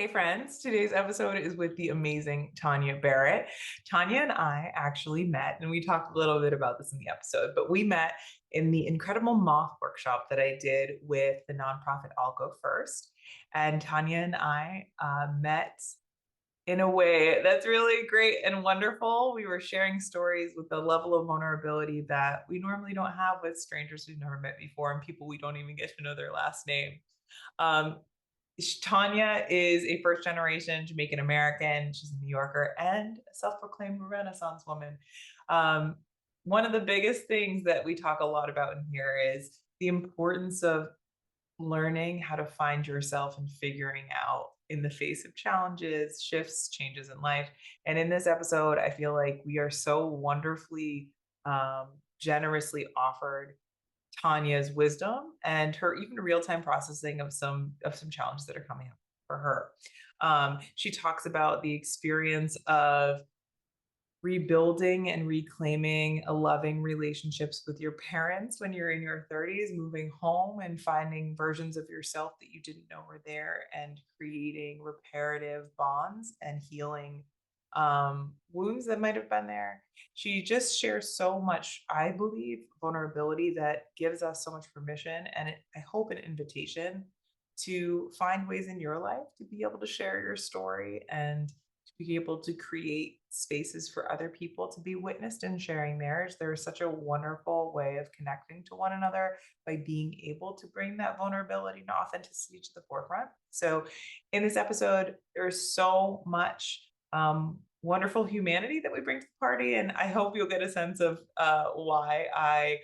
Hey friends, today's episode is with the amazing Tanya Barrett. Tanya and I actually met, and we talked a little bit about this in the episode, but we met in the Incredible Moth workshop that I did with the nonprofit I'll Go First. And Tanya and I met in a way that's really great and wonderful. We were sharing stories with a level of vulnerability that we normally don't have with strangers we've never met before and people we don't even get to know their last name. Um, Tanya is a first generation Jamaican-American. She's a New Yorker and a self-proclaimed Renaissance woman. Um, One of the biggest things that we talk a lot about in here is the importance of learning how to find yourself and figuring out in the face of challenges, shifts, changes in life. And in this episode, I feel like we are so wonderfully, generously offered Tanya's wisdom and her even real-time processing of some challenges that are coming up for her. She talks about the experience of rebuilding and reclaiming a loving relationships with your parents when you're in your 30s, moving home and finding versions of yourself that you didn't know were there, and creating reparative bonds and healing wounds that might have been there. She just shares so much, I believe, vulnerability that gives us so much permission and I hope an invitation to find ways in your life to be able to share your story and to be able to create spaces for other people to be witnessed in sharing theirs. There is such a wonderful way of connecting to one another by being able to bring that vulnerability and authenticity to the forefront. So, in this episode, there's so much wonderful humanity that we bring to the party, and I hope you'll get a sense of why I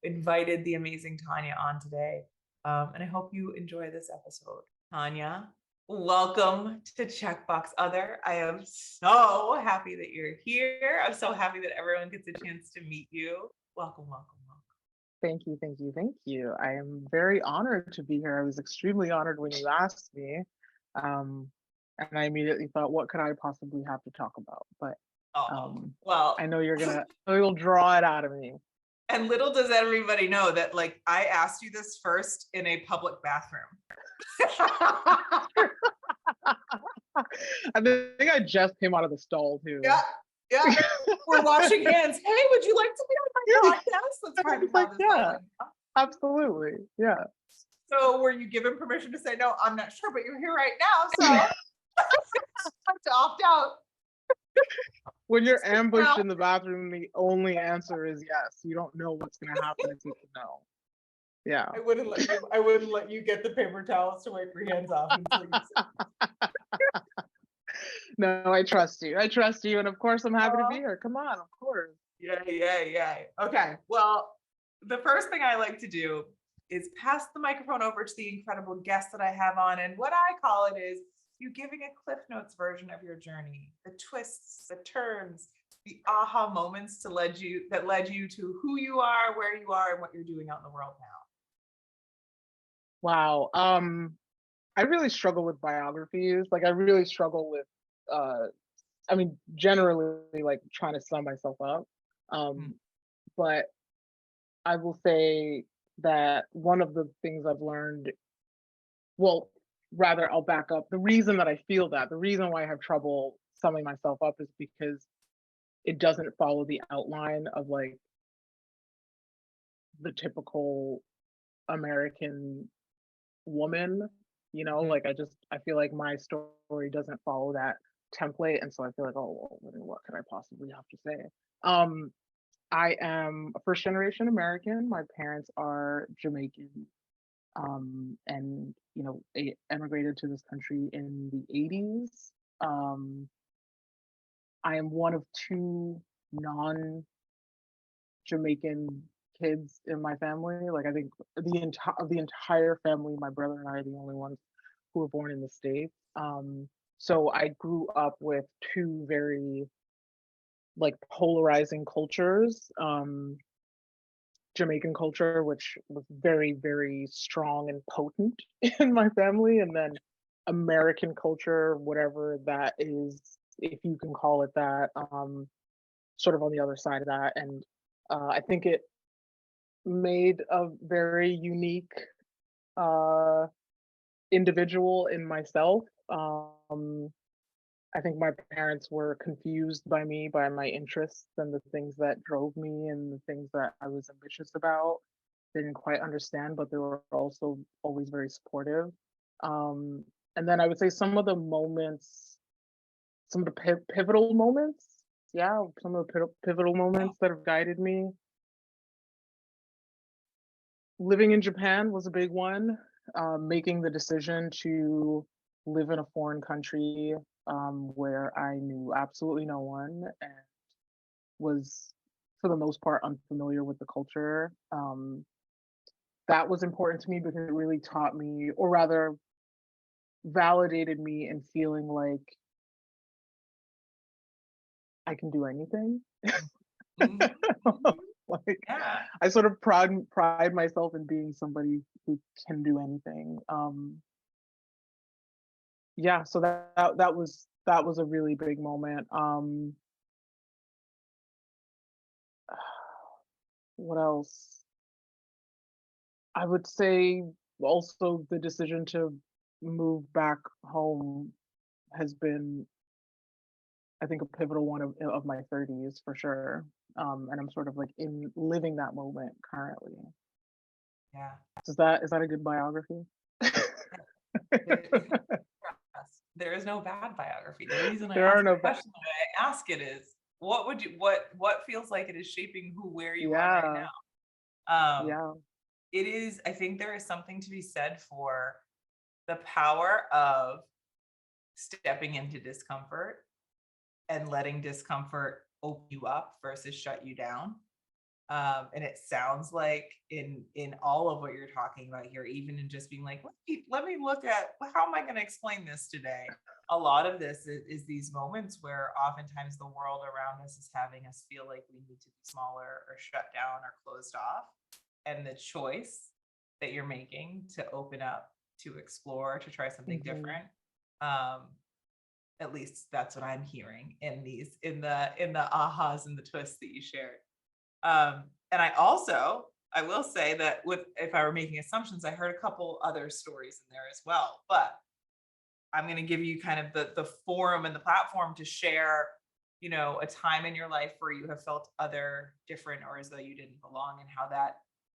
invited the amazing Tanya on today. And I hope you enjoy this episode. Tanya, welcome to Checkbox Other. I am so happy that you're here. I'm so happy that everyone gets a chance to meet you. Welcome, welcome, welcome. Thank you, thank you, thank you. I am very honored to be here. I was extremely honored when you asked me. Um, and I immediately thought, what could I possibly have to talk about? But Oh, um, well, I know you'll draw it out of me. and little does everybody know that, like, I asked you this first in a public bathroom. I think I just came out of the stall too. Yeah, yeah. We're washing hands. Hey, would you like to be on my podcast? That's kind of how this Yeah, went. absolutely. Yeah. So were you given permission to say no? I'm not sure, but you're here right now, so have to opt out. When you're ambushed Now, in the bathroom, the only answer is yes. You don't know what's gonna happen if you can know. Yeah. I wouldn't let you get the paper towels to wipe your hands off until you said. No, I trust you. I trust you. And of course, I'm happy to be Uh, here. Come on, of course. yeah, yeah, yeah. Okay. Well, the first thing I like to do is pass the microphone over to the incredible guest that I have on. And what I call it is you giving a Cliff Notes version of your journey, the twists, the turns, the aha moments that led you to who you are, where you are, and what you're doing out in the world now. Wow. I really struggle with biographies. Like I really struggle with uh generally like trying to sum myself up. Mm, Um, but I will say that one of the things I've learned, well, rather I'll back up. The reason that I feel that, the reason why I have trouble summing myself up is because it doesn't follow the outline of like the typical American woman, mhm. like I feel like my story doesn't follow that template. And so I feel like, oh, well, what could I possibly have to say? Um, I am a first generation American. My parents are Jamaican, and emigrated to this country in the 80s. Um, I am one of two non Jamaican kids in my family. Like I think the entire family, my brother and I are the only ones who were born in the States. So I grew up with two very like polarizing cultures. Jamaican culture, which was very, very strong and potent in my family, and then American culture, whatever that is, if you can call it that, sort of on the other side of that. And I think it made a very unique uh individual in myself. I think my parents were confused by me, by my interests and the things that drove me and the things that I was ambitious about. They didn't quite understand, but they were also always very supportive. Um, and then I would say some of the moments, some of the pivotal moments, yeah, some of the pivotal Yeah. moments that have guided me. Living in Japan was a big one. Making the decision to live in a foreign country where I knew absolutely no one and was, for the most part, unfamiliar with the culture. That was important to me because it really taught me, or rather, validated me in feeling like I can do anything. Mhm, mhm. Like Yeah. I sort of pride myself in being somebody who can do anything. Yeah, so that was a really big moment. What else? I would say also the decision to move back home has been, I think, a pivotal one of my 30s for sure. And I'm sort of like in living that moment currently. Yeah. Is that a good biography? It Yes. There is no bad biography. The reason I There are ask no the question the way I ask it is, what feels like it is shaping where you are right yeah, now? Um, yeah. it is I think there is something to be said for the power of stepping into discomfort and letting discomfort open you up versus shut you down. And it sounds like in all of what you're talking about here, even in just being like, let me look at, well, how am I going to explain this today? A lot of this is these moments where oftentimes the world around us is having us feel like we need to be smaller or shut down or closed off. And the choice that you're making to open up, to explore, to try something Hmm. different, um, at least that's what I'm hearing in these in the ahas and the twists that you shared. And I will say that with if I were making assumptions, I heard a couple other stories in there as well. But I'm going to give you kind of the forum and the platform to share, a time in your life where you have felt other, different, or as though you didn't belong, and how that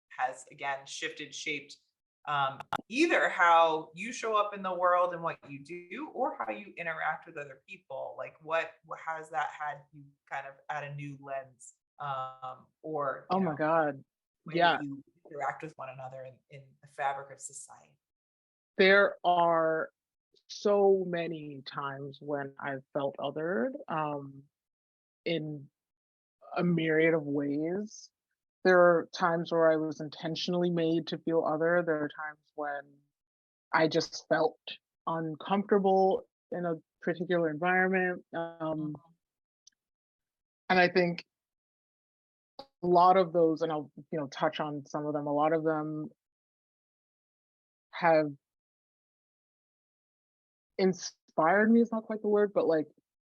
has again shifted, shaped either how you show up in the world and what you do, or how you interact with other people. Like what has that had you kind of at a new lens, or Oh my God. way that Yeah. you interact with one another in the fabric of society. There are so many times when I've felt othered, in a myriad of ways. There are times where I was intentionally made to feel other. There are times when I just felt uncomfortable in a particular environment. Mhm. And I think a lot of those, and I'll touch on some of them. A lot of them have inspired me. Is not quite the word, but like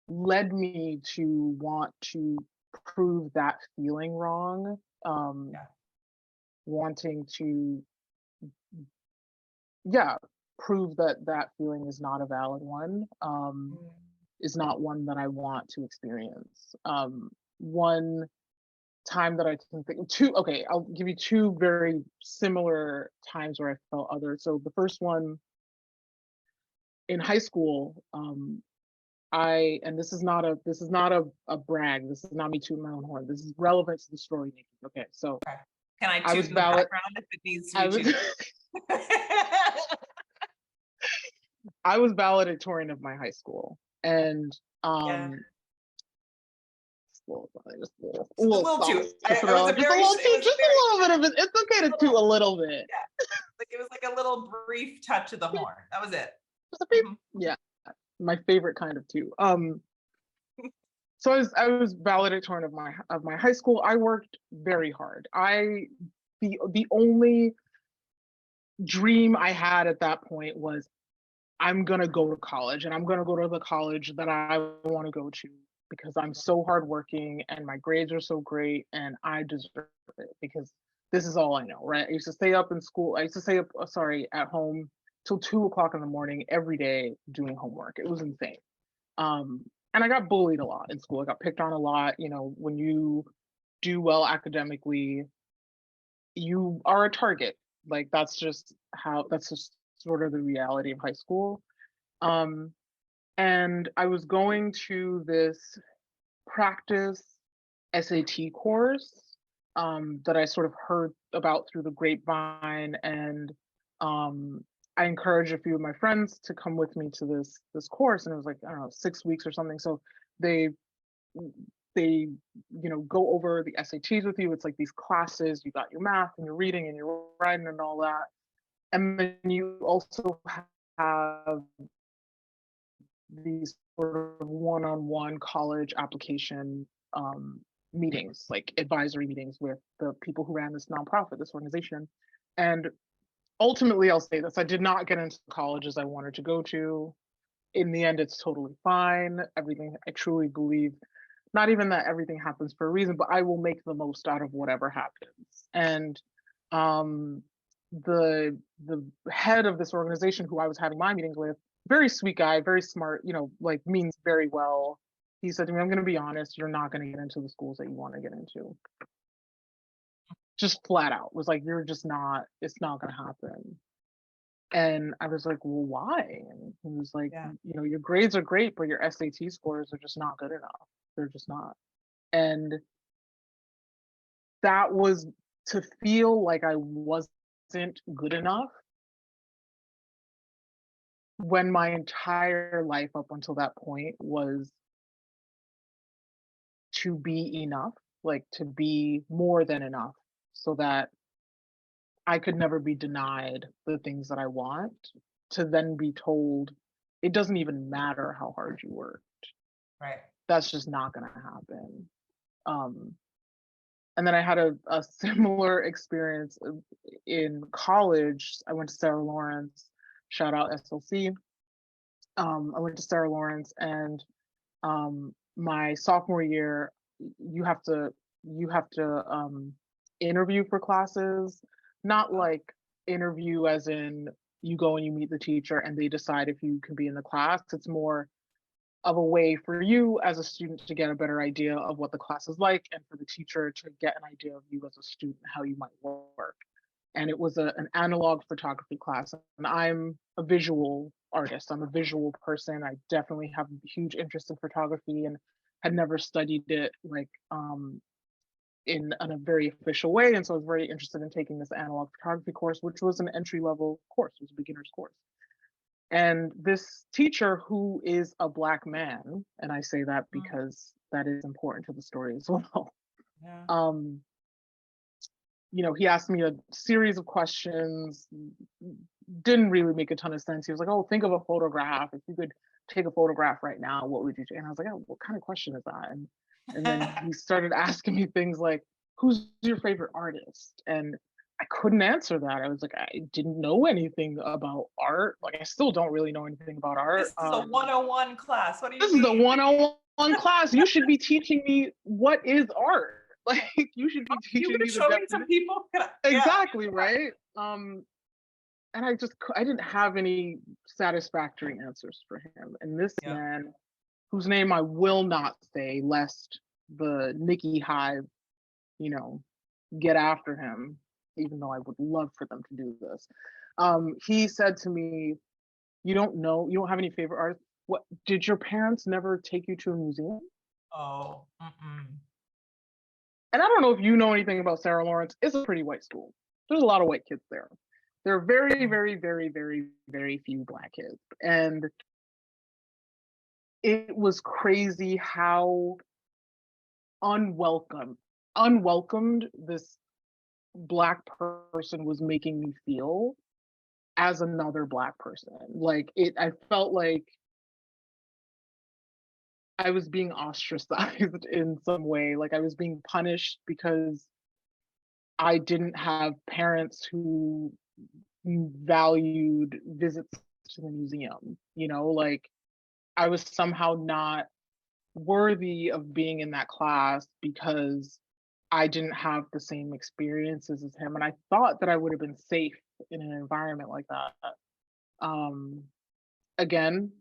led me to want to prove that feeling wrong. Um, Yeah. Wanting to, yeah, prove that that feeling is not a valid one, Mm. is not one that I want to experience. One time that I can think two, okay, I'll give you two very similar times where I felt other. So the first one in high school, and this is not a brag. This is not me tooting my own horn. This is relevant to the story making. Okay, so Okay. Can I I toot was in the valid. background if it needs to I be was tooted? I was valedictorian of my high school, and Yeah. um, a Just a little little sauce toot. to It was throw, a just a very, little it toot, was a just very a little bit of it. It's okay to toot little, a little bit. yeah. Like it was like a little brief touch of the horn. That was it. Just a beep. Mhm. Yeah, my favorite kind of toot. So I was valedictorian of my high school. I worked very hard. The only dream I had at that point was I'm gonna go to college and I'm gonna go to the college that I want to go to because I'm so hardworking and my grades are so great and I deserve it because this is all I know, right? I used to stay up in school. I used to stay up, sorry, at home till 2 o'clock in the morning every day doing homework. It was insane. Um, and I got bullied a lot in school. I got picked on a lot. You know, when you do well academically, you are a target. Like that's just sort of the reality of high school. Um, and I was going to this practice SAT course that I sort of heard about through the grapevine, and um, I encouraged a few of my friends to come with me to this course, and it was like I don't know 6 weeks or something. So they they go over the SATs with you. It's like these classes. You got your math and your reading and your writing and all that, and then you also have these sort of one-on-one college application meetings, like advisory meetings with the people who ran this nonprofit, this organization. And ultimately, I'll say this: I did not get into the colleges I wanted to go to. In the end, it's totally fine. Everything, I truly believe, not even that everything happens for a reason, but I will make the most out of whatever happens. And um, the head of this organization who I was having my meetings with, very sweet guy, very smart, like means very well. He said to me, "I'm going to be honest, you're not going to get into the schools that you want to get into." Just flat out was like, "You're just not. It's not going to happen." And I was like, "Well, why?" And he was like, Yeah. "Your grades are great, but your SAT scores are just not good enough. They're just not." And that was to feel like I wasn't good enough when my entire life up until that point was to be enough, like to be more than enough, so that I could never be denied the things that I want, to then be told it doesn't even matter how hard you work. Right. That's just not going to happen. Um, and then I had a similar experience in college. I went to Sarah Lawrence, shout out SLC. I went to Sarah Lawrence, and my sophomore year, you have to you have to interview for classes, not Oh, like interview as in you go and you meet the teacher and they decide if you can be in the class. It's more of a way for you as a student to get a better idea of what the class is like, and for the teacher to get an idea of you as a student, how you might work. And it was an analog photography class. And I'm a visual artist. I'm a visual person. I definitely have a huge interest in photography and had never studied it like in a very official way. And so I was very interested in taking this analog photography course, which was an entry level course, it was a beginner's course. And this teacher, who is a Black man, and I say that mm, because that is important to the story as well. yeah. Um, he asked me a series of questions, didn't really make a ton of sense. He was like, "Oh, think of a photograph. If you could take a photograph right now, what would you do?" And I was like, "Oh, what kind of question is that?" And then he started asking me things like, "Who's your favorite artist?" And I couldn't answer that. I was like, I didn't know anything about art. Like, I still don't really know anything about art. This is a 101 class. What do This you is the mean? 101 class. You should be teaching me what is art. Like, you should be You teaching gonna me the show me some definition. people? Yeah. Exactly, right? And I didn't have any satisfactory answers for him. And this Yeah. man, whose name I will not say, lest the Nikki Hive, you know, get after him, even though I would love for them to do this. He said to me, you don't have any favorite artists? What, did your parents never take you to a museum?" Oh. Mm-mm. And I don't know if you know anything about Sarah Lawrence. It's a pretty white school. There's a lot of white kids there. There are very, Mm. very, very, very, very few Black kids. And it was crazy how unwelcome, unwelcomed this Black person was making me feel as another Black person. I felt like I was being ostracized in some way. Like I was being punished because I didn't have parents who valued visits to the museum. Like I was somehow not worthy of being in that class because I didn't have the same experiences as him. And I thought that I would have been safe in an environment like that. Um, Again,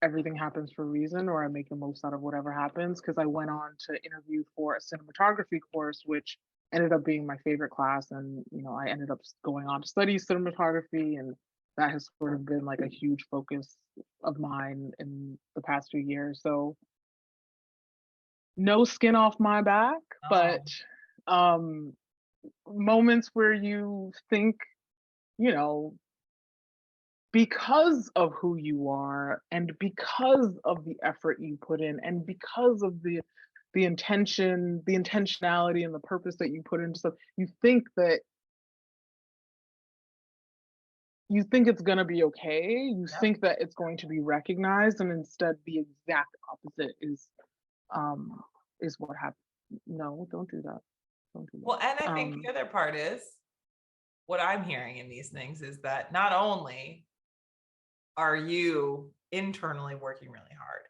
everything happens for a reason, or I make the most out of whatever happens, because I went on to interview for a cinematography course, which ended up being my favorite class. And, I ended up going on to study cinematography, and that has sort of been like a huge focus of mine in the past few years. So, no skin off my back, but Oh, um, moments where you think, you know, because of who you are and because of the effort you put in and because of the intentionality and the purpose that you put into stuff, you think it's going to be okay, you yep. think that it's going to be recognized, and instead the exact opposite um is what happened. No, don't do that. Don't do Well, and that. I think the other part is what I'm hearing in these things is that not only are you internally working really hard,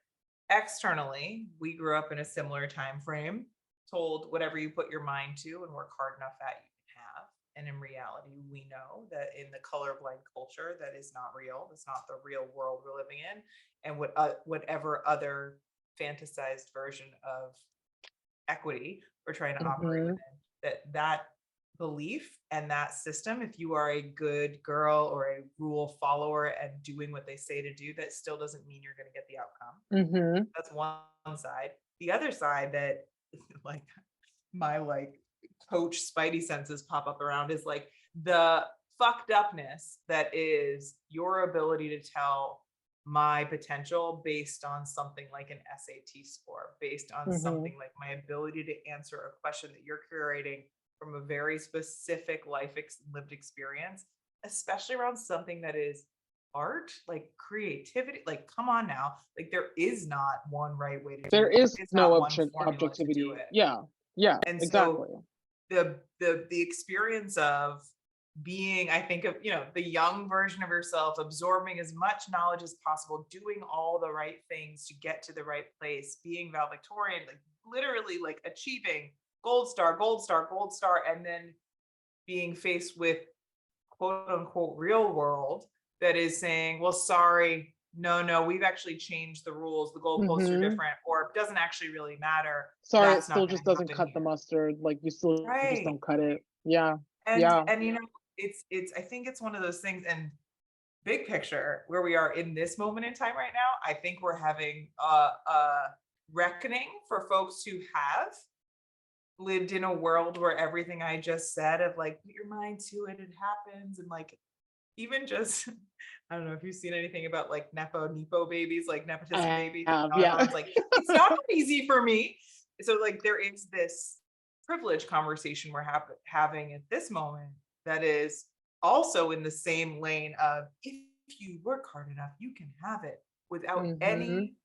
externally, we grew up in a similar time frame, told whatever you put your mind to and work hard enough at, you can have. And in reality, we know that in the colorblind culture, that is not real. That's not the real world we're living in. And whatever other fantasized version of equity we're trying to operate Mhm. within, that belief and that system, if you are a good girl or a rule follower and doing what they say to do, that still doesn't mean you're going to get the outcome. Mhm. That's one side. The other side that like my like coach spidey senses pop up around is like the fucked upness that is your ability to tell my potential based on something like an SAT score, based on Mhm. something like my ability to answer a question that you're curating from a very specific lived experience, especially around something that is art, like creativity. Like, come on now. Like, there is not one right way to do There it. is There is no not one formula to do objectivity. it. Yeah. Yeah, And so exactly. the experience of being, I think of, the young version of yourself, absorbing as much knowledge as possible, doing all the right things to get to the right place, being valedictorian, like literally like achieving gold star, gold star, gold star, and then being faced with quote unquote real world that is saying, well, sorry, no, no, we've actually changed the rules. The goalposts are Mhm. different, or it doesn't actually really matter. Sorry, it That's still not going just to doesn't happen cut the here. mustard, like, you still just Right. don't cut it. Yeah. And Yeah. and it's I think it's one of those things, and big picture where we are in this moment in time right now, I think we're having a reckoning for folks who have lived in a world where everything I just said of like put your mind to it, it happens, and like even just I don't know if you've seen anything about like nepo babies, like nepotism I babies, have, how yeah. everyone's like, it's not easy for me. So like there is this privilege conversation we're having at this moment that is also in the same lane of if you work hard enough, you can have it without Mhm. any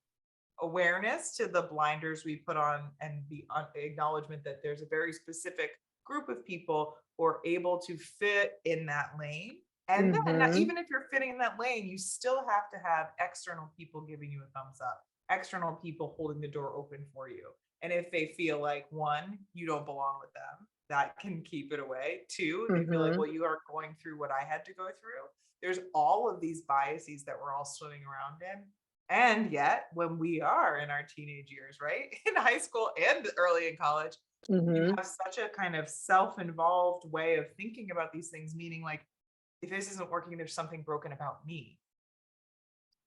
awareness to the blinders we put on and the acknowledgement that there's a very specific group of people who are able to fit in that lane. And then, Mhm. even if you're fitting in that lane, you still have to have external people giving you a thumbs up, external people holding the door open for you. And if they feel like one, you don't belong with them, that can keep it away. Two, they feel like, Mhm. well, you are going through what I had to go through. There's all of these biases that we're all swimming around in. And yet, when we are in our teenage years, right, in high school and early in college, you Mhm. have such a kind of self involved way of thinking about these things, meaning like, if this isn't working, there's something broken about me.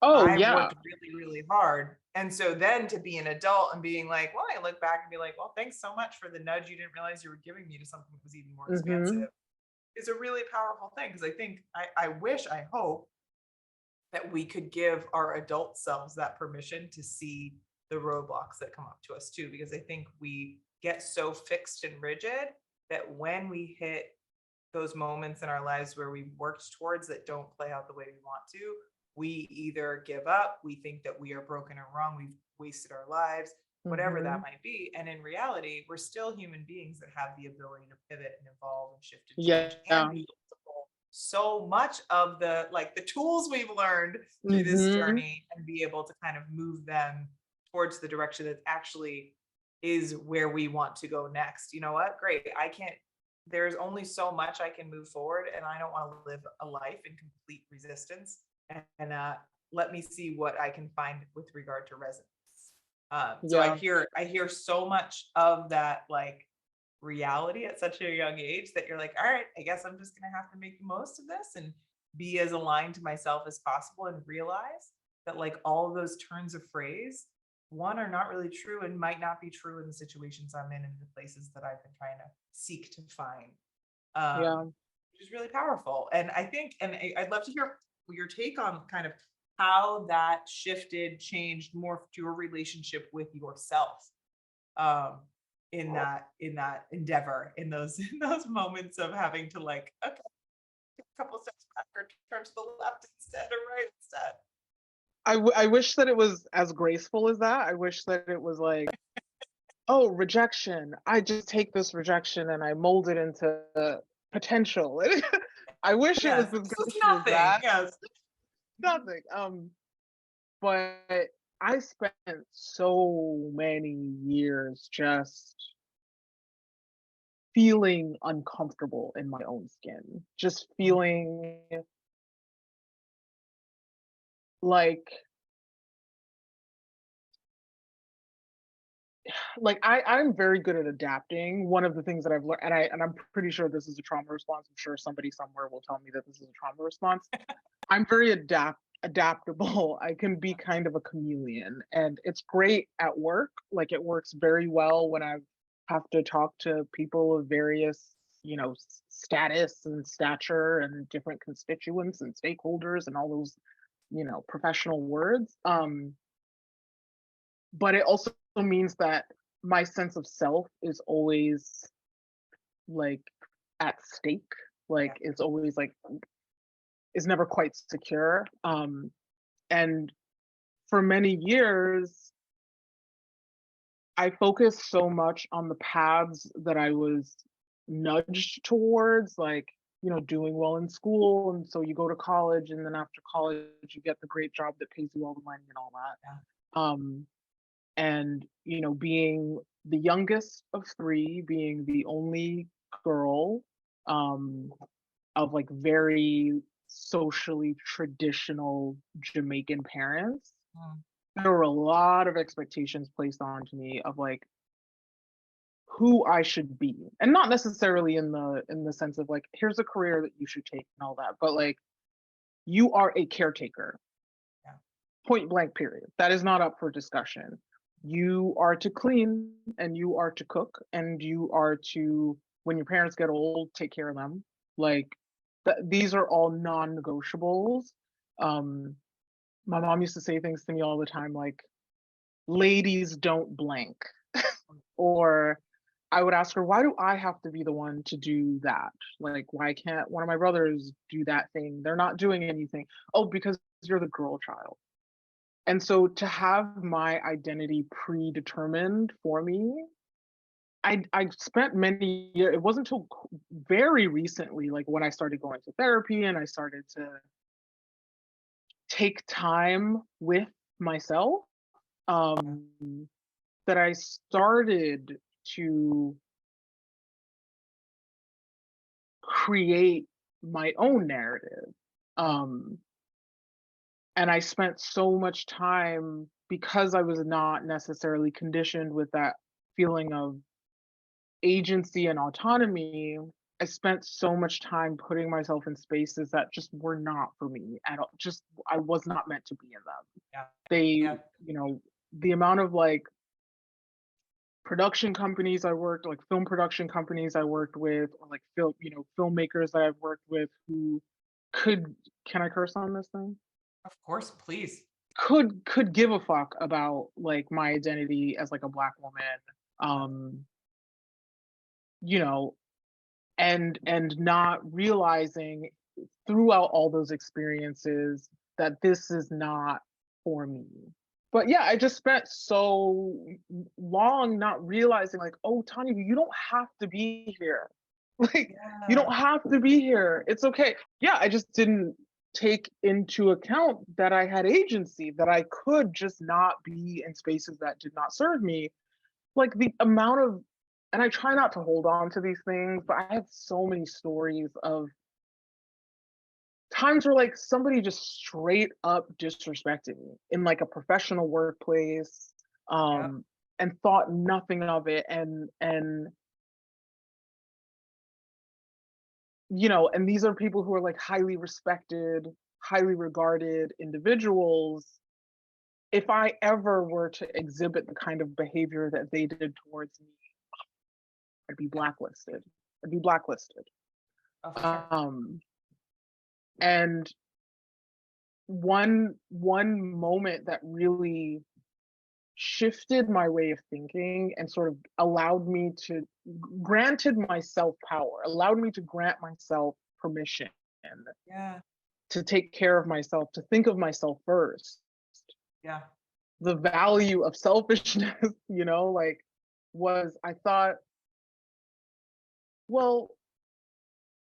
Oh, I've yeah. worked really, really hard. And so then to be an adult and being like, well, I look back and be like, well, thanks so much for the nudge you didn't realize you were giving me to something that was even more Mhm. expansive is a really powerful thing. Because I think, I wish, I hope that we could give our adult selves that permission to see the roadblocks that come up to us too, because I think we get so fixed and rigid that when we hit those moments in our lives where we worked towards that don't play out the way we want to, we either give up, we think that we are broken or wrong, we've wasted our lives, whatever that Mhm. might be. And in reality, we're still human beings that have the ability to pivot and evolve and shift and change and Yeah. be able so much of the like the tools we've learned through this Mhm. journey and be able to kind of move them towards the direction that actually is where we want to go next. You know what? Great. I can't There's only so much I can move forward, and I don't want to live a life in complete resistance and let me see what I can find with regard to resonance. So Yeah. I hear so much of that, like, reality at such a young age, that you're like, all right, I guess I'm just gonna have to make the most of this and be as aligned to myself as possible, and realize that, like, all of those turns of phrase, one, are not really true and might not be true in the situations I'm in and the places that I've been trying to seek to find. Yeah. Which is really powerful. And I think, and I'd love to hear your take on kind of how that shifted, changed, morphed your relationship with yourself, um, in that endeavor, in those in those moments of having to, like, okay, take a couple steps back, or turn to the left instead, or right instead. I wish that it was as graceful as that. I wish that it was like, oh, rejection. I just take this rejection and I mold it into potential. I wish it was Yes, as this is graceful as nothing. that. Yes. Nothing. But I spent so many years just feeling uncomfortable in my own skin, just Mm, feeling like I'm very good at adapting. One of the things that I've learned, and I'm pretty sure this is a trauma response. I'm sure somebody somewhere will tell me that this is a trauma response. I'm very adaptable. I can be kind of a chameleon, and it's great at work. Like it works very well when I have to talk to people of various, status and stature and different constituents and stakeholders and all those, professional words. But it also means that my sense of self is always like at stake. yeah. Like it's always like is never quite secure. And for many years, I focused so much on the paths that I was nudged towards, like, doing well in school. And so you go to college, and then after college, you get the great job that pays you all the money and all Yeah. that. And, being the youngest of three, being the only girl, um, of like very socially traditional Jamaican parents, Mm, there were a lot of expectations placed onto me of like who I should be. And not necessarily in the sense of like, here's a career that you should take and all that, but like you are a caretaker, yeah. point blank period. That is not up for discussion. You are to clean and you are to cook and you are to, when your parents get old, take care of them. Like these are all non-negotiables. Um, my mom used to say things to me all the time like, ladies don't blank. Or I would ask her, why do I have to be the one to do that? Like, why can't one of my brothers do that thing? They're not doing anything. Oh, because you're the girl child. And so to have my identity predetermined for me, I spent many years, it wasn't until very recently, like when I started going to therapy and I started to take time with myself, Yeah. um, that I started to create my own narrative. Yeah. Um, and I spent so much time because I was not necessarily conditioned with that feeling of agency and autonomy. I spent so much time putting myself in spaces that just were not for me at all. Just I was not meant to be in them. Yeah. They, Yeah. the amount of like production companies I worked, like film production companies I worked with, or like filmmakers that I've worked with who could can I curse on this thing? Of course, please. Could give a fuck about like my identity as like a black woman. Yeah. Um, you know, and not realizing throughout all those experiences that this is not for me. But yeah, I just spent so long not realizing like, oh, Tanya, you don't have to be here. Like, you Yeah. don't have to be here. It's okay. Yeah, I just didn't take into account that I had agency, that I could just not be in spaces that did not serve me. Like the amount of, and I try not to hold on to these things, but I have so many stories of times where like somebody just straight up disrespected me in like a professional workplace, Yep. and thought nothing of it, and and these are people who are like highly respected, highly regarded individuals. If I ever were to exhibit the kind of behavior that they did towards me, I'd be Yep. blacklisted. I'd be blacklisted. Oh, for sure. Um, and one moment that really shifted my way of thinking and sort of allowed me to granted myself power, allowed me to grant myself permission Yeah. to take care of myself, to think of myself first. Yeah. The value of selfishness, like, was I thought, well,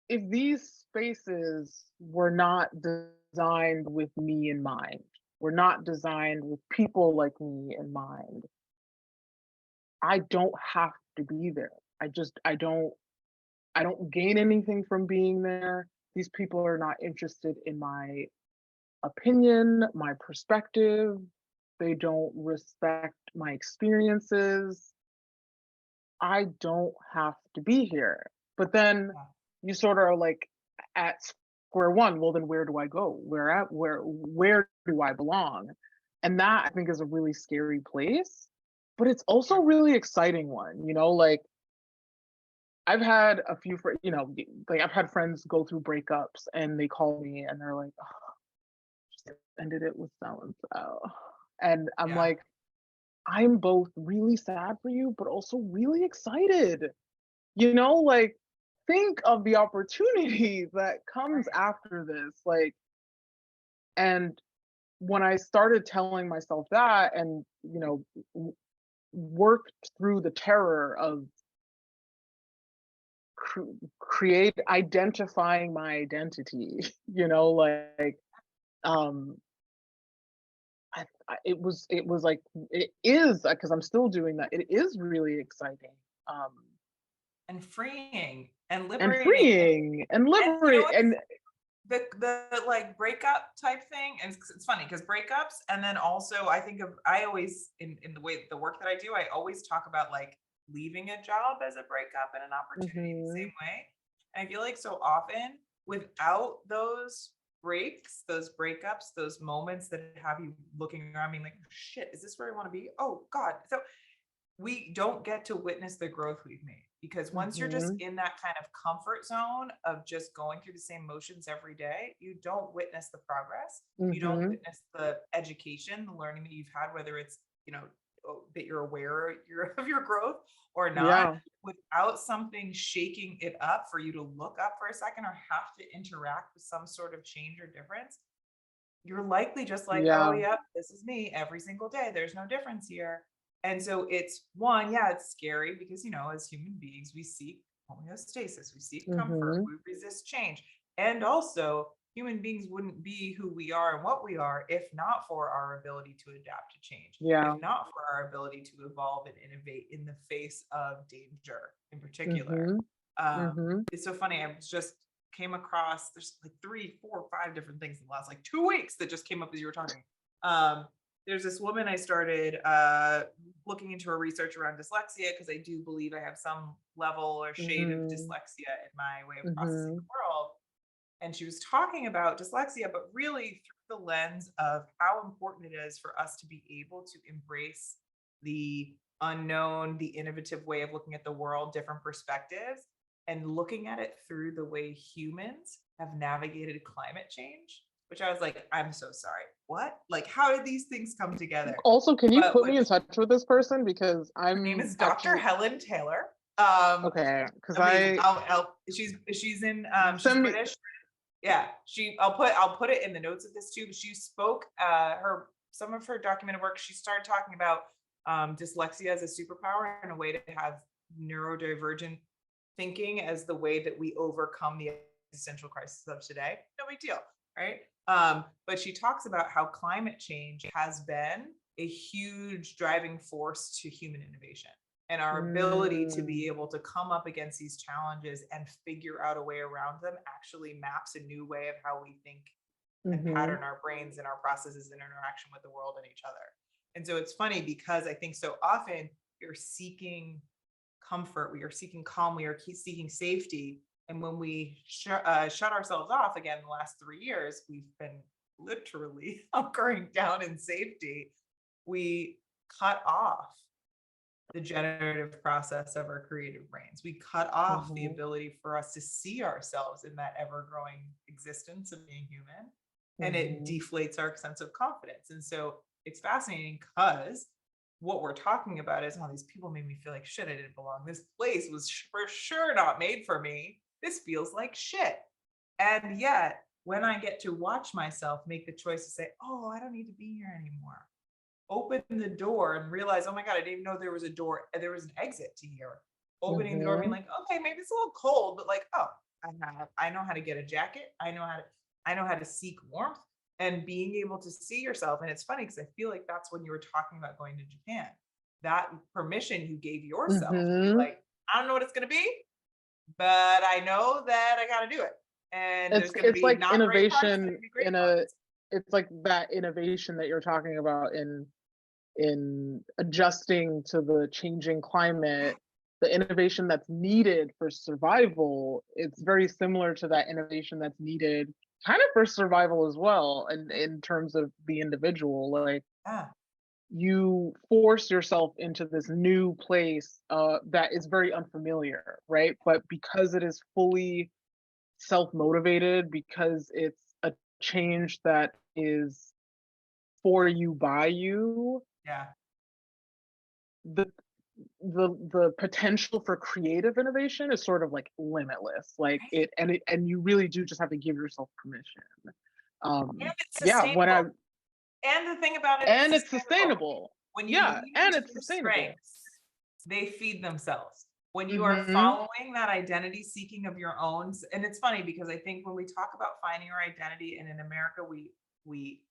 if these spaces were not designed with me in mind, were not designed with people like me in mind, I don't have to be there. I don't gain anything from being there. These people are not interested in my opinion, my perspective. They don't respect my experiences. I don't have to be here. But then Yeah. you sort of are like at square one. Well, then where do I go? Where do I belong? And that I think is a really scary place, but it's also Sure. a really exciting one. Like I've had a few friends, like I've had friends go through breakups and they call me and they're like, oh, just ended it with so and so. And I'm Yeah. like, I'm both really sad for you, but also really excited. Like think of the opportunity that comes Right. after this. Like, and when I started telling myself that and, worked through the terror of create identifying my identity, like, um, it was like, it is, because I'm still doing that. It is really exciting, um, And freeing and and liberating. freeing and And you know liberate what's and the like breakup type thing, and it's funny because breakups, and then also I always in the way the work that I do, I always talk about like leaving a job as a breakup and an opportunity the same mhm, way. And I feel like so often without those breaks, those breakups, those moments that have you looking around being like, shit, is this where I want to be? Oh God. So we don't get to witness the growth we've made, because once you're just mhm, in that kind of comfort zone of just going through the same motions every day, you don't witness the progress. You don't mhm, witness the education, the learning that you've had, whether it's, that you're aware of your growth or not, yeah, without something shaking it up for you to look up for a second or have to interact with some sort of change or difference. You're likely just like, oh, yeah, yep, this is me every single day. There's no difference here. And so it's one, yeah, it's scary because, as human beings, we seek homeostasis, we seek comfort, mhm, we resist change. And also, human beings wouldn't be who we are and what we are if not for our ability to adapt to change, if yeah, not for our ability to evolve and innovate in the face of danger in particular. mhm, mhm, It's so funny. I just came across, there's like 3, 4, 5 different things in the last like 2 weeks that just came up as you were talking. Um, there's this woman I started looking into her research around dyslexia because I do believe I have some level or shade of mhm, dyslexia in my way of processing the mhm, world. And she was talking about dyslexia, but really through the lens of how important it is for us to be able to embrace the unknown, the innovative way of looking at the world, different perspectives, and looking at it through the way humans have navigated climate change. Which I was like, I'm so sorry. What? Like, how did these things come together? also, can you But put what me in touch with this person because her name I'm is Dr. actually Helen Taylor. okay, because Amazing. I She's in she's send me British. Yeah, I'll put it in the notes of this too. But she spoke her some of her documented work. She started talking about dyslexia as a superpower and a way to have neurodivergent thinking as the way that we overcome the existential crisis of today. No big deal, right? But she talks about how climate change has been a huge driving force to human innovation. And our ability to Mm, be able to come up against these challenges and figure out a way around them actually maps a new way of how we think and mhm, pattern our brains and our processes and interaction with the world and each other. And so it's funny because I think so often we're seeking comfort, we are seeking calm, we are seeking safety. And when we shut ourselves off again, the last 3 years, we've been literally hunkering down in safety. We cut off the generative process of our creative brains. We cut off the mhm, ability for us to see ourselves in that ever growing existence of being human. And it mhm, deflates our sense of confidence. And so it's fascinating because what we're talking about is, oh, these people made me feel like shit. I didn't belong. This place was for sure not made for me. This feels like shit. And yet, when I get to watch myself make the choice to say, oh, I don't need to be here anymore, open the door and realize, oh my God, I didn't even know there was a door, there was an exit to here. Opening the door, being mhm, like, okay, maybe it's a little cold, but like, oh, I know how to get a jacket. I know how to seek warmth and being able to see yourself. And it's funny because I feel like that's when you were talking about going to Japan. That permission you gave yourself to be mhm. like, I don't know what it's gonna be, but I know that I gotta do it. And there's gonna It's be like not great parts, there's innovation gonna be great in a parts. it's like that innovation that you're talking about in adjusting to the changing climate, the innovation that's needed for survival, it's very similar to that innovation that's needed kind of for survival as well. And in terms of the individual, like Yeah. you force yourself into this new place that is very unfamiliar, right? But because it is fully self-motivated, because it's a change that is for you by you, Yeah. the the potential for creative innovation is sort of like limitless. Like Right. it and you really do just have to give yourself permission. And it's Yeah, when I sustainable. And the thing about it, it's and it's sustainable. sustainable. When you Yeah, lean and into it's your sustainable. strengths, they feed themselves. When you are Mhm. following that identity seeking of your own, and it's funny because I think when we talk about finding our identity, and in America, we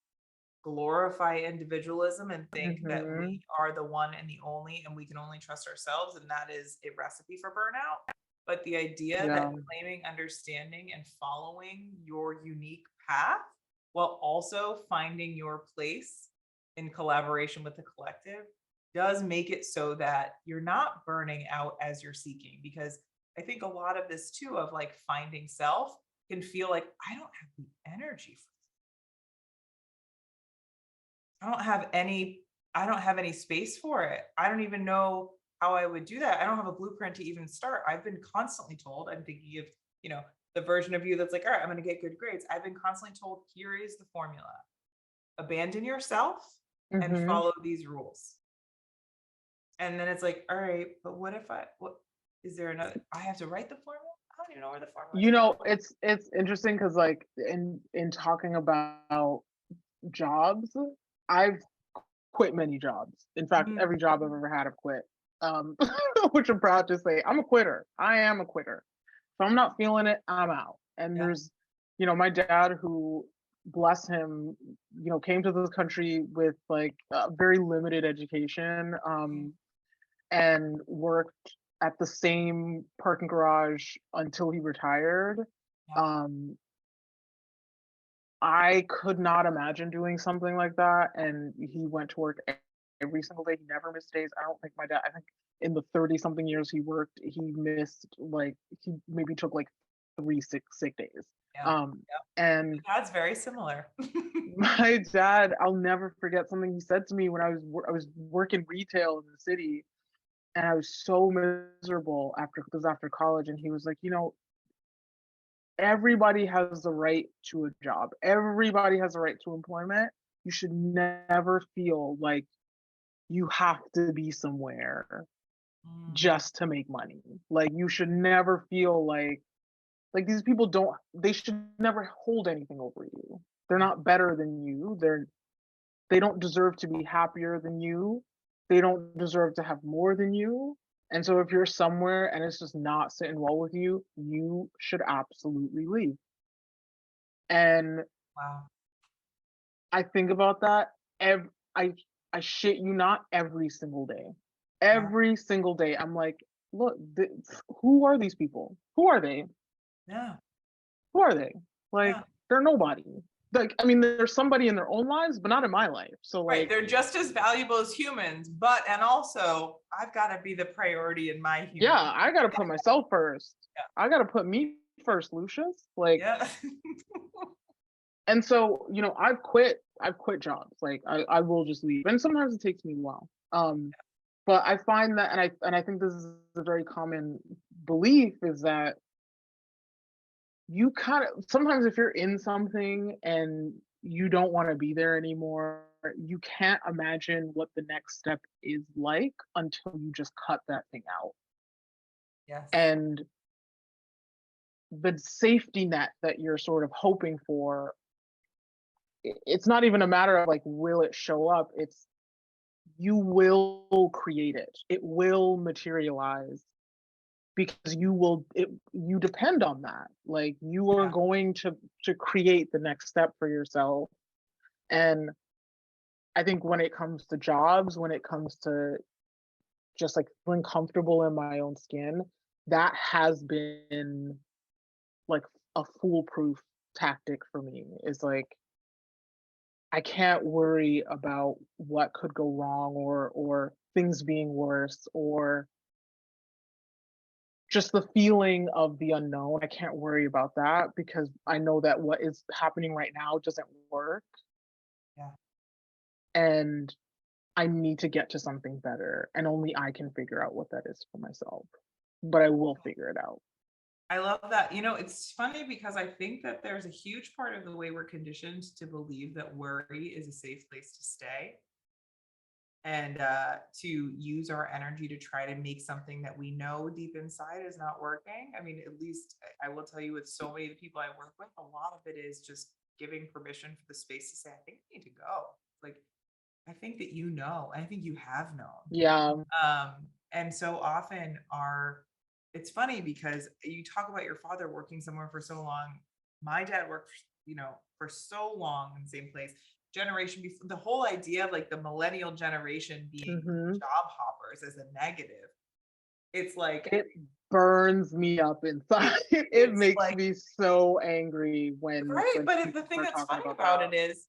glorify individualism and think that Mhm. we are the one and the only, and we can only trust ourselves, and that is a recipe for burnout. But the idea that Yeah. claiming, understanding, and following your unique path while also finding your place in collaboration with the collective does make it so that you're not burning out as you're seeking. Because I think a lot of this too, of like finding self, can feel like I don't have the energy for, I don't have any I don't have any space for it. I don't even know how I would do that. I don't have a blueprint to even start. I've been constantly told, I'm thinking of, you know, the version of you that's like, all right, I'm going to get good grades. I've been constantly told, here is the formula. Abandon yourself and Mhm. follow these rules. And then it's like, all right, but what if what is there another, I have to write the formula? I don't even know where the formula is You coming know, it's interesting because like in talking about jobs, I've quit many jobs. In fact, from. every job I've ever had, I've quit. Um, which I'm proud to say. I'm a quitter. I am a quitter. If I'm not feeling it, I'm out. And Yeah. there's, my dad who, bless him, came to this country with like a very limited education, Mhm. and worked at the same parking garage until he retired. Yeah. Um, I could not imagine doing something like that. And he went to work every single day. He never missed days. I don't think my dad, I think in the 30 something years he worked, he missed like, he maybe took like three sick days. Yeah. Um, Yeah. and That's very similar. my dad, I'll never forget something he said to me when I was working retail in the city, and I was so miserable after college, and he was like, everybody has the right to a job. Everybody has the right to employment. You should never feel like you have to be somewhere Mm, just to make money. Like you should never feel like these people they should never hold anything over you. They're yeah. not better than you. They don't deserve to be happier than you. They don't deserve to have more than you. And so if you're somewhere and it's just not sitting well with you, you should absolutely leave. And Wow. I think about that I I shit you not every single day. Yeah. Every single day, I'm like, look, who are these people? Who are they? Yeah. Who are they? Like, Yeah. they're nobody. Like, I mean, there's somebody in their own lives, but not in my life. So, Right. like, They're just as valuable as humans, but and also I've got to be the priority in my human. yeah, I gotta put myself first. Yeah. I gotta put me first, Lucius. Like, Yeah. and so, I've quit jobs. Like, I will just leave. And sometimes it takes me a while. But I find that, and I think this is a very common belief, is that you kind of sometimes, if you're in something and you don't want to be there anymore, you can't imagine what the next step is like until you just cut that thing out. Yes. And the safety net that you're sort of hoping for, it's not even a matter of like, will it show up? It's, you will create it. It will materialize because you depend on that. Like, you are Yeah. going to create the next step for yourself. And I think when it comes to jobs, when it comes to just like feeling comfortable in my own skin, that has been like a foolproof tactic for me. Is like, I can't worry about what could go wrong, or things being worse, or just the feeling of the unknown. I can't worry about that because I know that what is happening right now doesn't work, Yeah. and I need to get to something better, and only I can figure out what that is for myself. But I will figure it out. I love that. It's funny because I think that there's a huge part of the way we're conditioned to believe that worry is a safe place to stay and to use our energy to try to make something that we know deep inside is not working. I mean, at least I will tell you, with so many of the people I work with, a lot of it is just giving permission for the space to say, I think I need to go. Like, I think that I think you have known. Yeah. And so often it's funny because you talk about your father working somewhere for so long. My dad worked, for so long in the same place. Generation before, the whole idea of like the millennial generation being Hmm. job hoppers as a negative. It's like, It burns me up inside. It it's makes like, me so angry when right. when But the people thing start that's talking funny about about that. it is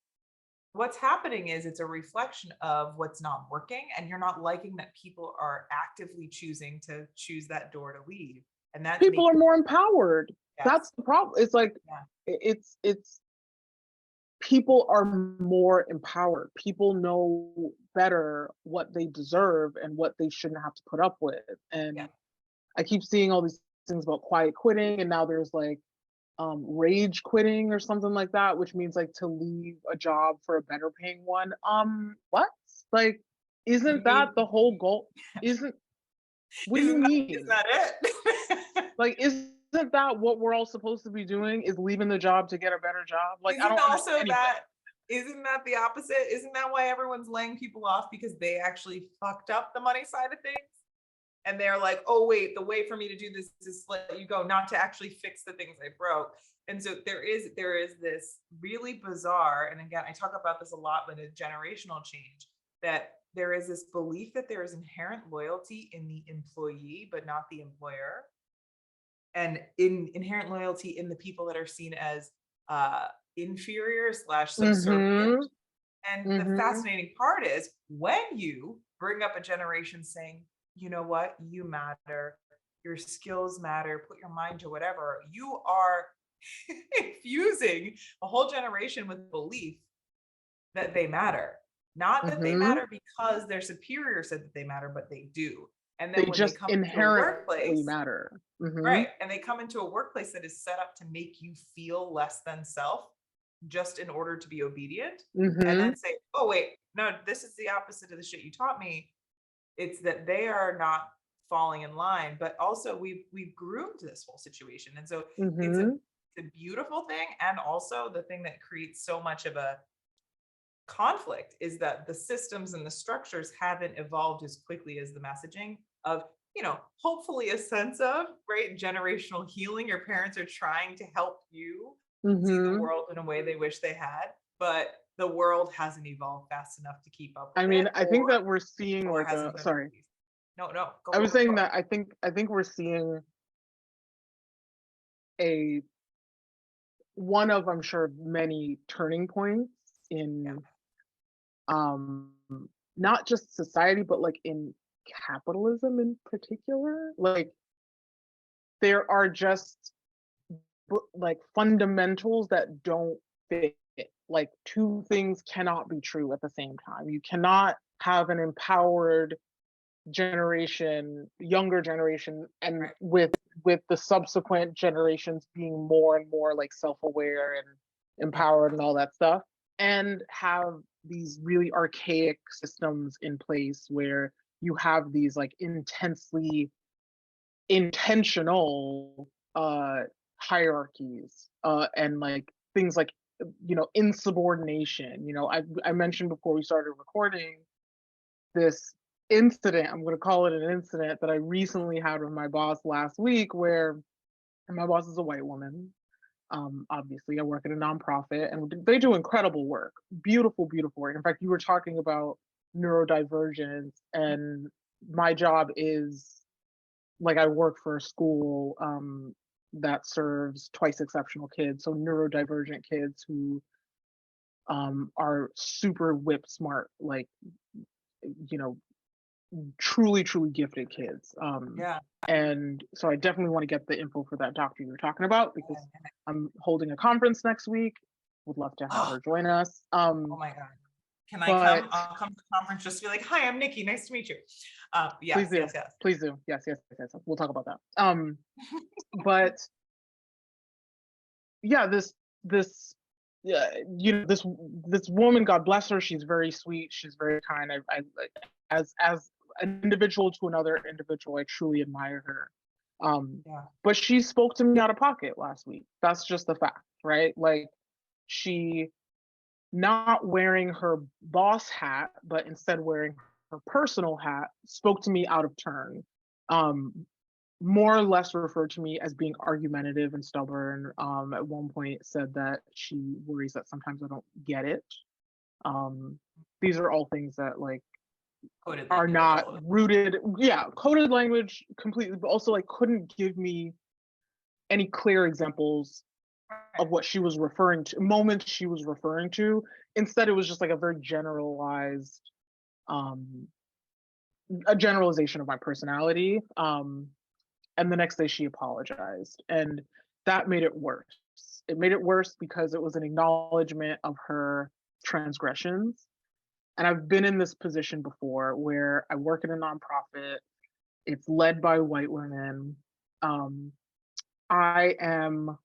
what's happening is it's a reflection of what's not working, and you're not liking that people are actively choosing to choose that door to leave, and that People makes are more empowered. yes, That's the problem. It's like, yeah, it's people are more empowered. People know better what they deserve and what they shouldn't have to put up with. yeah, And I keep seeing all these things about quiet quitting, and now there's like rage quitting or something like that, which means like to leave a job for a better paying one. What? Like, you isn't that mean, the whole goal? Isn't What do you is mean? that it? Like, isn't that what we're all supposed to be doing? Is leaving the job to get a better job? Like, I Isn't don't understand. also Anyway, that isn't that the opposite? Isn't that why everyone's laying people off, because they actually fucked up the money side of things? And they're like, oh wait, the way for me to do this is let you go, not to actually fix the things I broke. And so there is this really bizarre, and again, I talk about this a lot with a generational change, that there is this belief that there is inherent loyalty in the employee, but not the employer, and in inherent loyalty in the people that are seen as uh, inferior slash subservient. mm-hmm, And the mm-hmm. fascinating part is when you bring up a generation saying, you know what, you matter, your skills matter, put your mind to whatever, you are infusing a whole generation with belief that they matter. Not that they Mm-hmm. matter because their superior said that they matter, but they do. And then They when they just come into a inherently workplace, matter. Mm-hmm. right, and they come into a workplace that is set up to make you feel less than self just in order to be obedient, and Mm-hmm. then say, "Oh wait, no, this is the opposite of the shit you taught me." It's that they are not falling in line, but also we've groomed this whole situation, and so it's a Mm-hmm. it's a beautiful thing, and also the thing that creates so much of a conflict is that the systems and the structures haven't evolved as quickly as the messaging of, hopefully a sense of, right, generational healing. Your parents are trying to help you see the Mm-hmm. world in a way they wish they had, but the world hasn't evolved fast enough to keep up with I it, mean, I think that we're seeing or like hasn't a been sorry. released. No, no, go, I go, was go, saying go. that I think we're seeing a one of, I'm sure, many turning points Yeah, in um not just society, but like in capitalism in particular. Like there are just like fundamentals that don't fit. Like two things cannot be true at the same time. You cannot have an empowered generation, younger generation, and right. with the subsequent generations being more and more like self-aware and Yeah, empowered and all that stuff, and have these really archaic systems in place where you have these like intensely intentional hierarchies and like things like insubordination. I mentioned before we started recording this incident. I'm going to call it an incident that I recently had with my boss last week, where my boss is a white woman. Obviously, I work at a nonprofit and they do incredible work, beautiful, beautiful work. In fact, you were talking about neurodivergence, and my job is like I work for a school that serves twice exceptional kids, so neurodivergent kids who are super whip smart, like you know truly, truly gifted kids. yeah. And so I definitely want to get the info for that doctor you were talking about, Yeah. because I'm holding a conference next week. Would love to have Oh, her join us. oh my God. Can I come? But I'll come to the conference just to be like, hi, I'm Nikki. Nice to meet you. please Yes, do, yes, yes. please do. Yes, yes, yes, yes. We'll talk about that. But yeah, this yeah, this woman, God bless her, she's very sweet, she's very kind. As an individual to another individual, I truly admire her. Yeah, But she spoke to me out of pocket last week. That's just the fact, right? Like she not wearing her boss hat, but instead wearing her personal hat, spoke to me out of turn. Um, More or less referred to me as being argumentative and stubborn. At one point said that she worries that sometimes I don't get it. Um, these are all things that like coded are language, not all of it. rooted, yeah, coded language completely, but also like couldn't give me any clear examples Right. of what she was referring to, moments she was referring to. Instead, it was just like um, a generalization of my personality. And the next day she apologized, and that made it worse. It made it worse because it was an acknowledgement of her transgressions. And I've been in this position before where I work in a nonprofit. It's led by white women. um, I am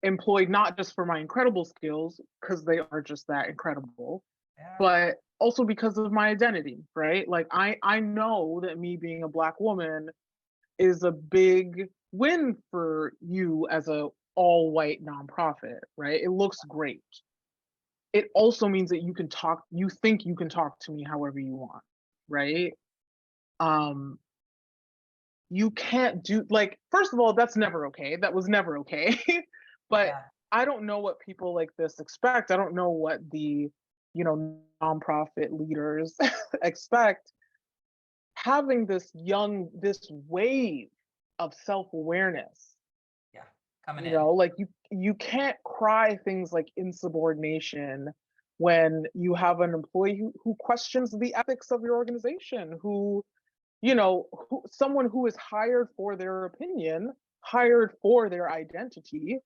employed not just for my incredible skills, because they are just that incredible, Yeah, but also because of my identity, right? Like I know that me being a black woman is a big win for you as a all white nonprofit, right? It looks great. It also means that you think you can talk to me however you want, right? Um, you can't do, like, first of all, that's never okay. That was never okay. But yeah, I don't know what people like this expect. I don't know what the, nonprofit leaders expect. Having this wave of self-awareness, yeah. Coming in. like you can't cry things like insubordination when you have an employee who questions the ethics of your organization, someone who is hired for their opinion, hired for their identity.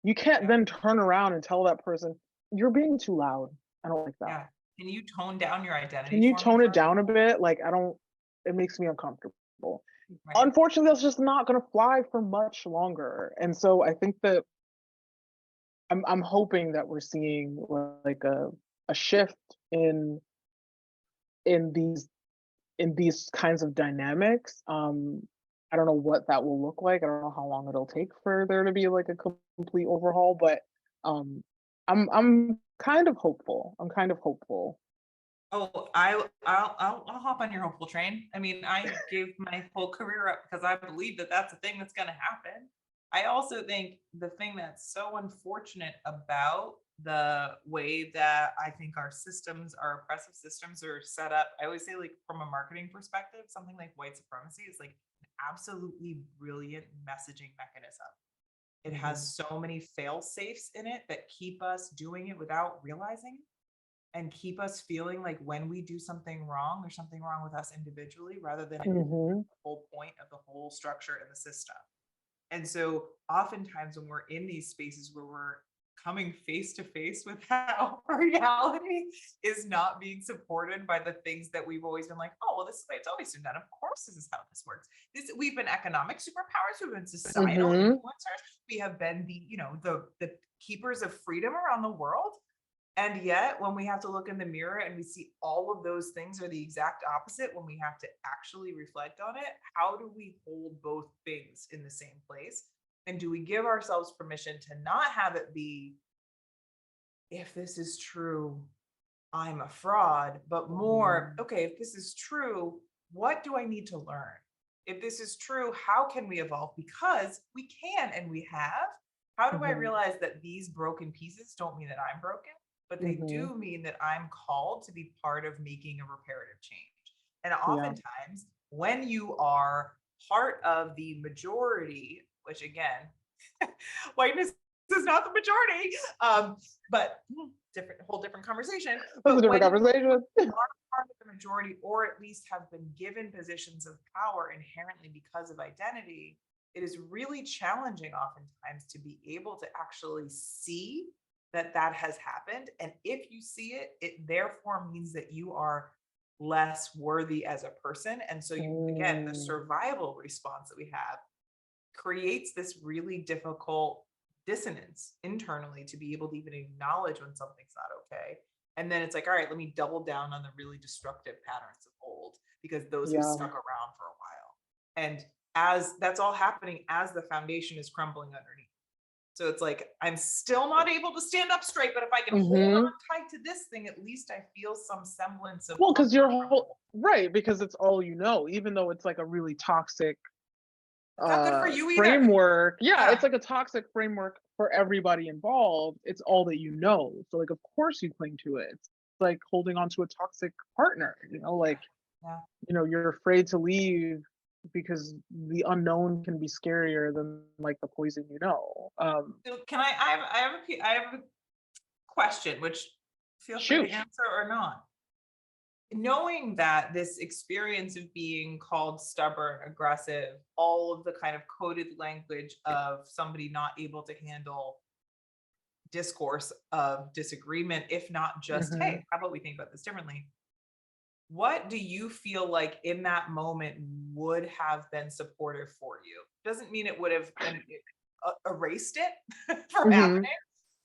You can't Yeah, then turn around and tell that person, you're being too loud. I don't like that. yeah. Can you tone down your Can identity you for me tone it for a down a second? bit? Like, I don't, it makes me uncomfortable. Right. Unfortunately, that's just not going to fly for much longer. And so I think that I'm hoping that we're seeing like a shift in in these in these kinds of dynamics. I don't know what that will look like. I don't know how long it'll take for there to be like a complete overhaul, but um, I'm kind of hopeful. I'm kind of hopeful. Oh, I'll hop on your hopeful train. I mean, I gave my whole career up because I believe that that's a thing that's going to happen. I also think the thing that's so unfortunate about the way that I think our systems, our oppressive systems are set up. I always say, like, from a marketing perspective, something like white supremacy is like an absolutely brilliant messaging mechanism. It Mhm. has so many fail safes in it that keep us doing it without realizing and keep us feeling like when we do something wrong, there's something wrong with us individually rather than it being Mhm. the whole point of the whole structure and the system. And so oftentimes when we're in these spaces where we're coming face to face with how reality is not being supported by the things that we've always been like, oh, well, this is the way it's always been done. Of course, this is how this works. We've been economic superpowers, we've been societal Mhm. influencers, we have been the keepers of freedom around the world. And yet, when we have to look in the mirror and we see all of those things are the exact opposite, when we have to actually reflect on it, how do we hold both things in the same place? And do we give ourselves permission to not have it be, if this is true, I'm a fraud, but more, Mhm. okay, if this is true, what do I need to learn? If this is true, how can we evolve? Because we can and we have. How do I Mhm. realize that these broken pieces don't mean that I'm broken, but they Mhm. do mean that I'm called to be part of making a reparative change? And Yeah. oftentimes, when you are part of the majority, which again, whiteness is not the majority, but different, whole different conversation. That's a But different when you conversation. are part of the majority, or at least have been given positions of power inherently because of identity, it is really challenging oftentimes to be able to actually see that that has happened. And if you see it, it therefore means that you are less worthy as a person. And so, you, again, the Mm. survival response that we have creates this really difficult dissonance internally to be able to even acknowledge when something's not okay. And then it's like, all right, let me double down on the really destructive patterns of old because those have Yeah. stuck around for a while. And as that's all happening as the foundation is crumbling underneath. So it's like, I'm still not able to stand up straight, but if I can hold Mhm. on tight to this thing, at least I feel some semblance of Well, because your comfort from it. whole right, because it's all you know, even though it's like a really toxic It's not good for you either. framework. Yeah, it's Yeah. like a toxic framework for everybody involved. It's all that you know. So like of course you cling to it. It's like holding on to a toxic partner, Yeah. like, Yeah. you're afraid to leave because the unknown can be scarier than like the poison you know. So can I have a question, which feel free to Shoot. answer or not. Knowing that this experience of being called stubborn, aggressive, all of the kind of coded language of somebody not able to handle discourse of disagreement, if not just, Hmm. hey, how about we think about this differently? What do you feel like in that moment would have been supportive for you? Doesn't mean it would have erased it from Hmm. happening.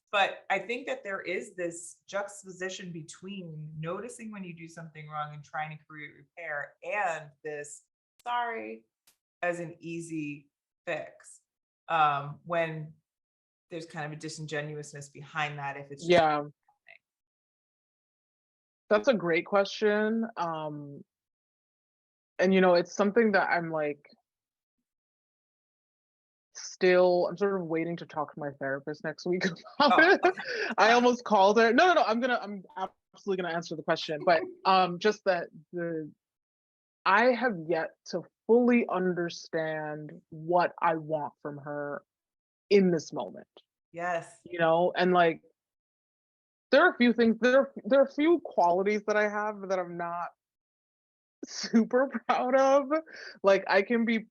But I think that there is this juxtaposition between noticing when you do something wrong and trying to create repair and this sorry as an easy fix. When there's kind of a disingenuousness behind that, if it's just Yeah, that's a great question. And it's something that I'm like still I'm sort of waiting to talk to my therapist next week about oh, it. okay, I fine. almost called her. No, no, no. I'm absolutely gonna answer the question. But just that the I have yet to fully understand what I want from her in this moment. Yes. And like there are a few things there are a few qualities that I have that I'm not super proud of. Like I can be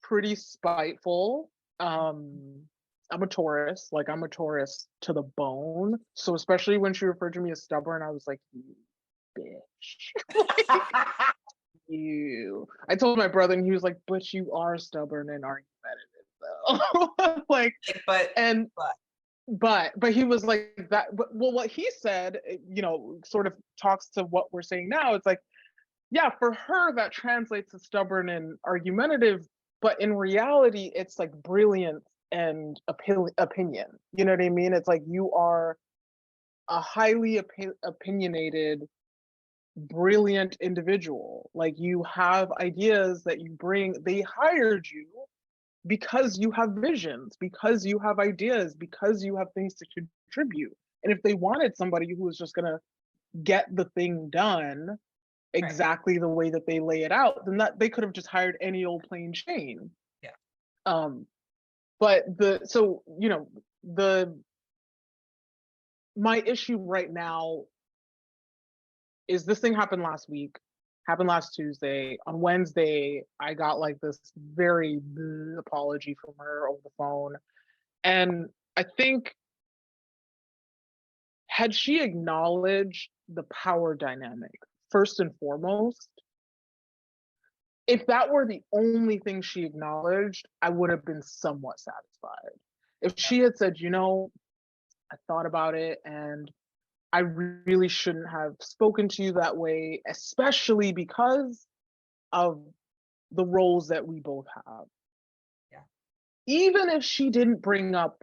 pretty spiteful. I'm a Taurus, like I'm a Taurus to the bone. So especially when she referred to me as stubborn, I was like, you bitch. Like, you. I told my brother and he was like, but you are stubborn and argumentative though. Like, Like, but and but but he was like that. Well, what he said, sort of talks to what we're saying now. It's like, yeah, for her that translates to stubborn and argumentative, but in reality, it's like brilliant and opinion. You know what I mean? It's like you are a highly opinionated, brilliant individual. Like you have ideas that you bring. They hired you because you have visions, because you have ideas, because you have things to contribute. And if they wanted somebody who was just gonna get the thing done Right. exactly the way that they lay it out, then that they could have just hired any old plain Jane. Yeah. Um, but the my issue right now is this thing happened last week, happened last Tuesday. On Wednesday, I got like this very apology from her over the phone. And I think, had she acknowledged the power dynamic first and foremost, if that were the only thing she acknowledged, I would have been somewhat satisfied. If Yep. she had said, I thought about it and I really shouldn't have spoken to you that way, especially because of the roles that we both have. Yeah. Even if she didn't bring up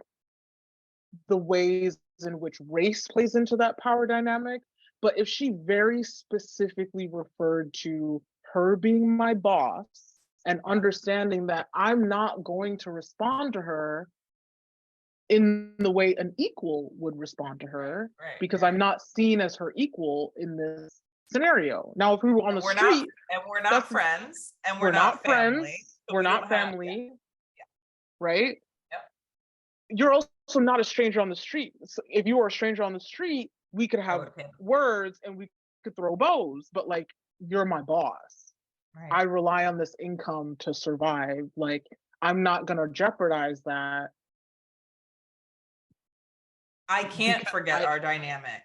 the ways in which race plays into that power dynamic, but if she very specifically referred to her being my boss and Yeah. understanding that I'm not going to respond to her in the way an equal would respond to Right. her, Right. because I'm Right. not seen as her equal in this scenario. Now, if we were on the And we're not street, and we're not that's friends and we're we're not not family. friends, So we're we don't not have family, yeah. right? Yep. You're also not a stranger on the street. So if you were a stranger on the street, we could I have would have handled it. words and we could throw bows, but like, you're my boss. Right. I rely on this income to survive. Like, I'm not going to jeopardize that I can't because forget our dynamic.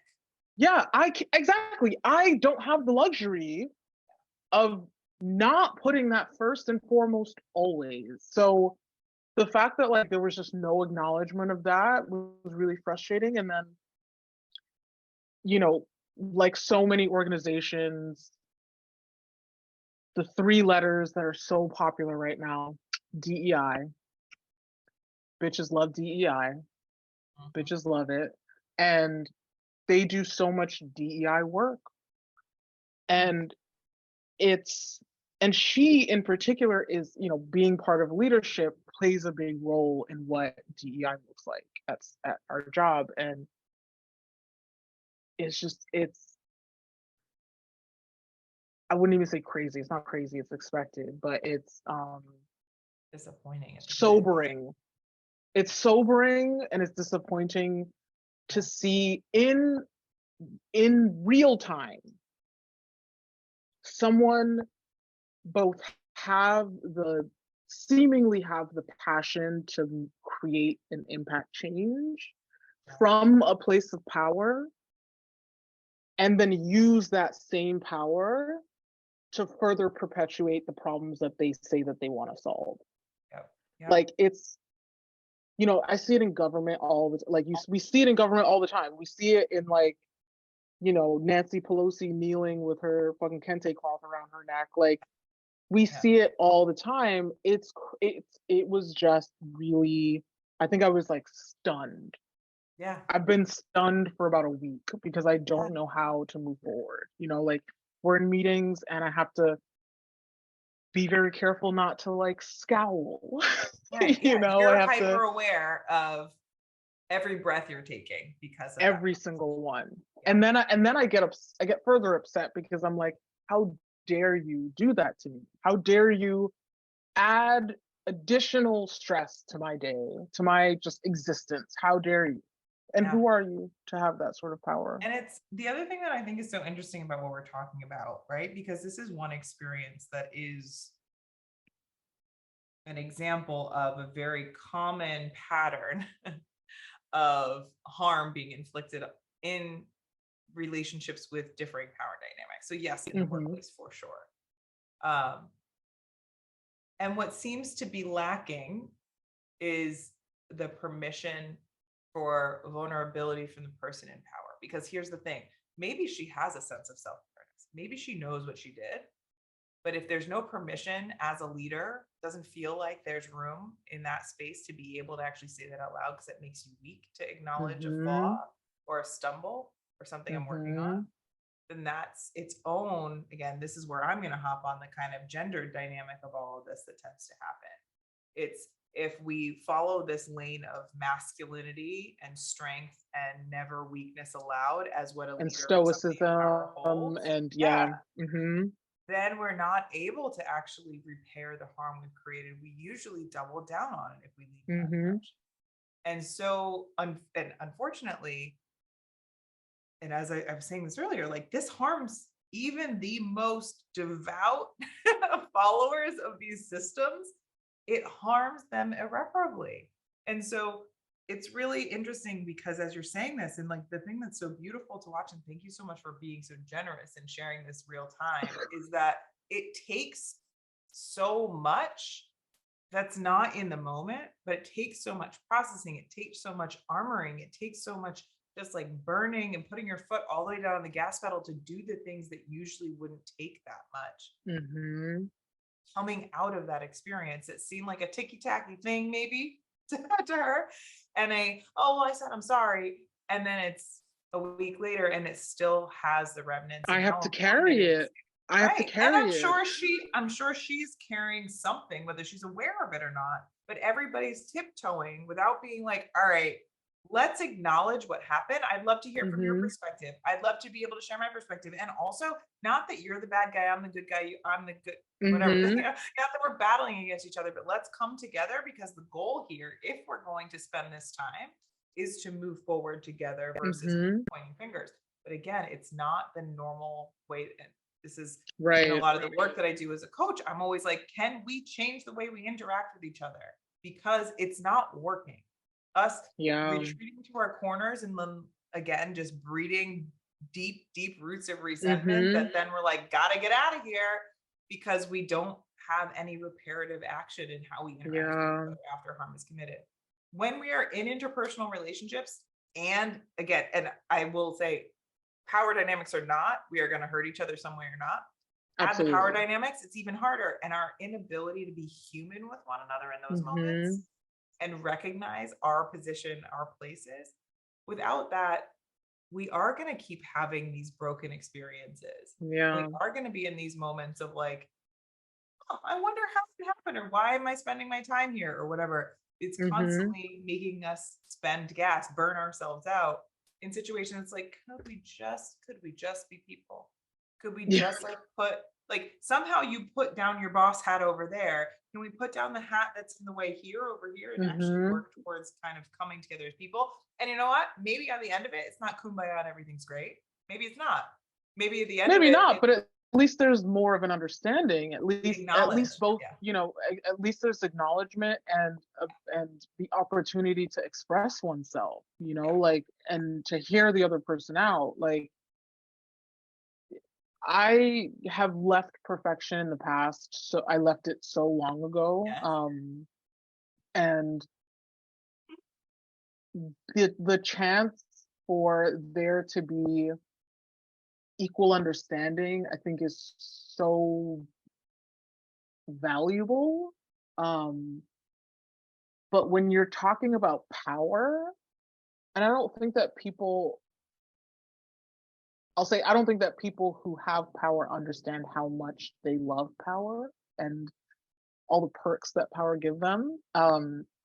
yeah, exactly. I don't have the luxury of not putting that first and foremost always. So the fact that like there was just no acknowledgement of that was really frustrating. And then, you know, like so many organizations, the three letters that are so popular right now, DEI, bitches love DEI, Mhm. bitches love it. And they do so much DEI work. And it's and she in particular is, being part of leadership plays a big role in what DEI looks like at our job. And it's I wouldn't even say crazy. It's not crazy, it's expected, but it's Disappointing at the very least. sobering. It's sobering and it's disappointing to Yeah. see in real time someone both have the seemingly have the passion to create and impact change Yeah. from a place of power, and then use that same power to further perpetuate the problems that they say that they want to solve. Yep. Yep. Like, it's, I see it in government all the like we see it in government all the time. We see it in, like, Nancy Pelosi kneeling with her fucking kente cloth around her neck. Like, we Yeah. see it all the time. It was just really, I think I was like stunned. Yeah. I've been stunned for about a week because I Yeah. don't know how to move forward. Like, we're in meetings and I have to be very careful not to like scowl. Right. Yeah. I You're have to hyper aware of every breath you're taking because of that. every single one. Yeah. And then I get further upset because I'm like, how dare you do that to me? How dare you add additional stress to my day, to my just existence? How dare you? And Yeah. who are you to have that sort of power? And it's the other thing that I think is so interesting about what we're talking about, right? Because this is one experience that is an example of a very common pattern of harm being inflicted in relationships with differing power dynamics. So, yes, in the Hmm. workplace for sure. Um, and what seems to be lacking is the permission for vulnerability from the person in power. Because here's the thing, maybe she has a sense of self awareness, maybe she knows what she did. But if there's no permission as a leader, doesn't feel like there's room in that space to be able to actually say that out loud because it makes you weak to acknowledge a flaw Hmm. or a stumble or something I'm working on, Hmm. then that's its own. Again, this is where I'm going to hop on the kind of gender dynamic of all of this that tends to happen. It's if we follow this lane of masculinity and strength and never weakness allowed as what a And leader of somebody in power stoicism holds, and yeah. yeah, Mhm. then we're not able to actually repair the harm we've created. We usually double down on it if we lean in that Mhm. direction. And so, and unfortunately, and as I was saying this earlier, like this harms even the most devout followers of these systems. It harms them irreparably. And so it's really interesting because as you're saying this, and like the thing that's so beautiful to watch, and thank you so much for being so generous and sharing this real time, is that it takes so much that's not in the moment, but it takes so much processing, it takes so much armoring, it takes so much just like burning and putting your foot all the way down on the gas pedal to do the things that usually wouldn't take that much. Mhm. Coming out of that experience, it seemed like a ticky tacky thing, maybe to her. And oh, well, I said, I'm sorry. And then it's a week later and it still has the remnants I and have how to important it carry is. it. I have to Right. And carry it. I'm sure she's carrying something, whether she's aware of it or not, but everybody's tiptoeing without being like, all right, let's acknowledge what happened. I'd love to hear from your Mhm. perspective. I'd love to be able to share my perspective. And also, not that you're the bad guy, I'm the good guy, I'm the good, whatever. Mhm. Not that we're battling against each other, but let's come together because the goal here, if we're going to spend this time, is to move forward together versus Mhm. pointing fingers. But again, it's not the normal way. And this is in a Right. lot of the work that I do as a coach. I'm always like, can we change the way we interact with each other? Because it's not working. Us Yeah. retreating to our corners and then again, just breeding deep, deep roots of resentment Mhm. that then we're like, gotta get out of here because we don't have any reparative action in how we interact with each Yeah. other after harm is committed. When we are in interpersonal relationships, and again, and I will say, power dynamics or not, we are going to hurt each other some way or not. Add the power Absolutely. dynamics, it's even harder. And our inability to be human with one another in those moments Mhm. and recognize our position, our places. Without that, we are going to keep having these broken experiences. We Yeah. are going to be in these moments of like, oh, I wonder how it happened or why am I spending my time here or whatever. It's Mhm. constantly making us spend gas, burn ourselves out in situations like could we just be people? Could we Yeah. just like put like somehow you put down your boss hat over there? Can we put down the hat that's in the way here over here and actually Mhm. work towards kind of coming together as people? And you know what? Maybe at the end of it, it's not kumbaya and everything's great. Maybe it's not. Maybe at the end of Maybe it, not, it's but at least there's more of an understanding. we At least acknowledge. both, Yeah. at least there's acknowledgement and the opportunity to express oneself, Yeah. like and to hear the other person out. Like I have left perfection in the past, so I left it so long ago. Yes. And the chance for there to be equal understanding, I think, is so valuable. Um, but when you're talking about power, and I don't think that people who have power understand how much they love power and all the perks that power give them.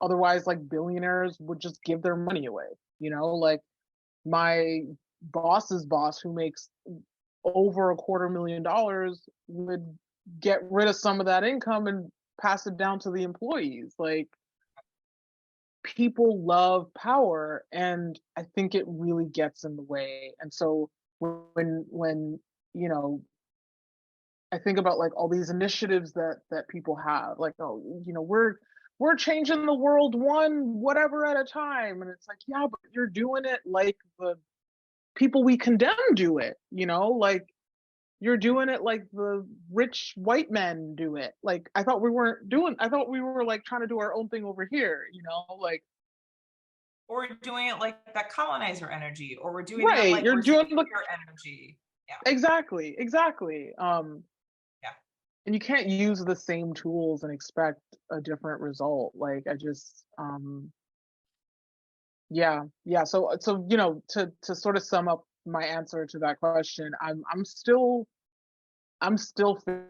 Otherwise, like billionaires would just give their money away. Like my boss's boss, who makes over $250,000, would get rid of some of that income and pass it down to the employees. Like people love power, and I think it really gets in the way. And so when you know I think about like all these initiatives that people have, like, oh, we're changing the world one whatever at a time, and it's like, yeah, but you're doing it like the people we condemn do it, like you're doing it like the rich white men do it. Like I thought we were like trying to do our own thing over here, like. Or we're doing it like that colonizer energy, or we're doing that Right, like you're we're doing the superior energy. Yeah. exactly. Yeah. And you can't use the same tools and expect a different result. Like I just yeah. So to sort of sum up my answer to that question, I'm still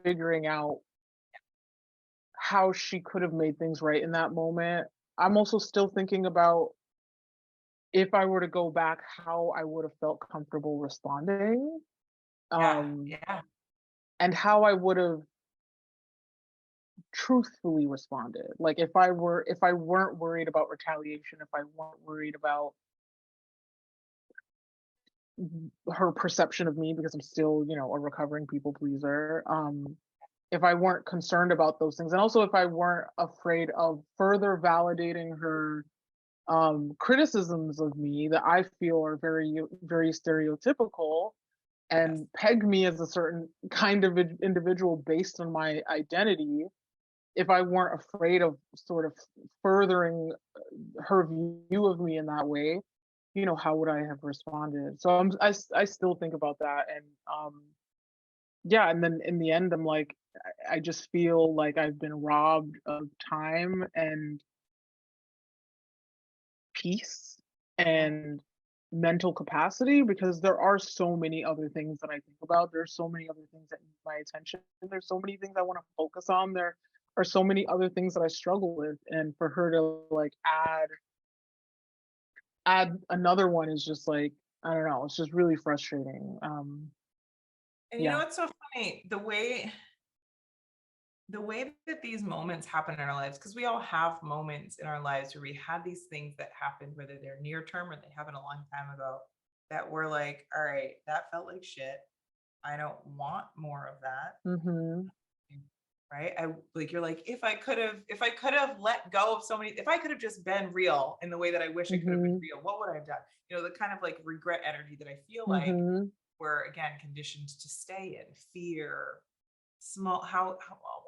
figuring out how she could have made things right in that moment. I'm also still thinking about if I were to go back, how I would have felt comfortable responding, Yeah, um, yeah, and how I would have truthfully responded. Like if I weren't worried about retaliation, if I weren't worried about her perception of me because I'm still, a recovering people pleaser. If I weren't concerned about those things, and also if I weren't afraid of further validating her criticisms of me that I feel are very stereotypical yes. and peg me as a certain kind of individual based on my identity, if I weren't afraid of sort of furthering her view of me in that way, how would I have responded? So I still think about that, and yeah, and then in the end, I'm like, I just feel like I've been robbed of time and peace Mhm. and mental capacity because there are so many other things that I think about. There's so many other things that need my attention. There's so many things I want to focus on. There are so many other things that I struggle with. And for her to like add another one is just like, I don't know, it's just really frustrating. And Yeah. it's so funny the way that these moments happen in our lives, because we all have moments in our lives where we had these things that happened, whether they're near term or they happened a long time ago, that we're like, all right, that felt like shit. I don't want more of that. Mhm. Right. You're like, if I could have let go of so many, if I could have just been real in the way that I wish I could have been Mhm. real, what would I have done? The kind of like regret energy that I feel like Mhm. we're again conditioned to stay in fear, small how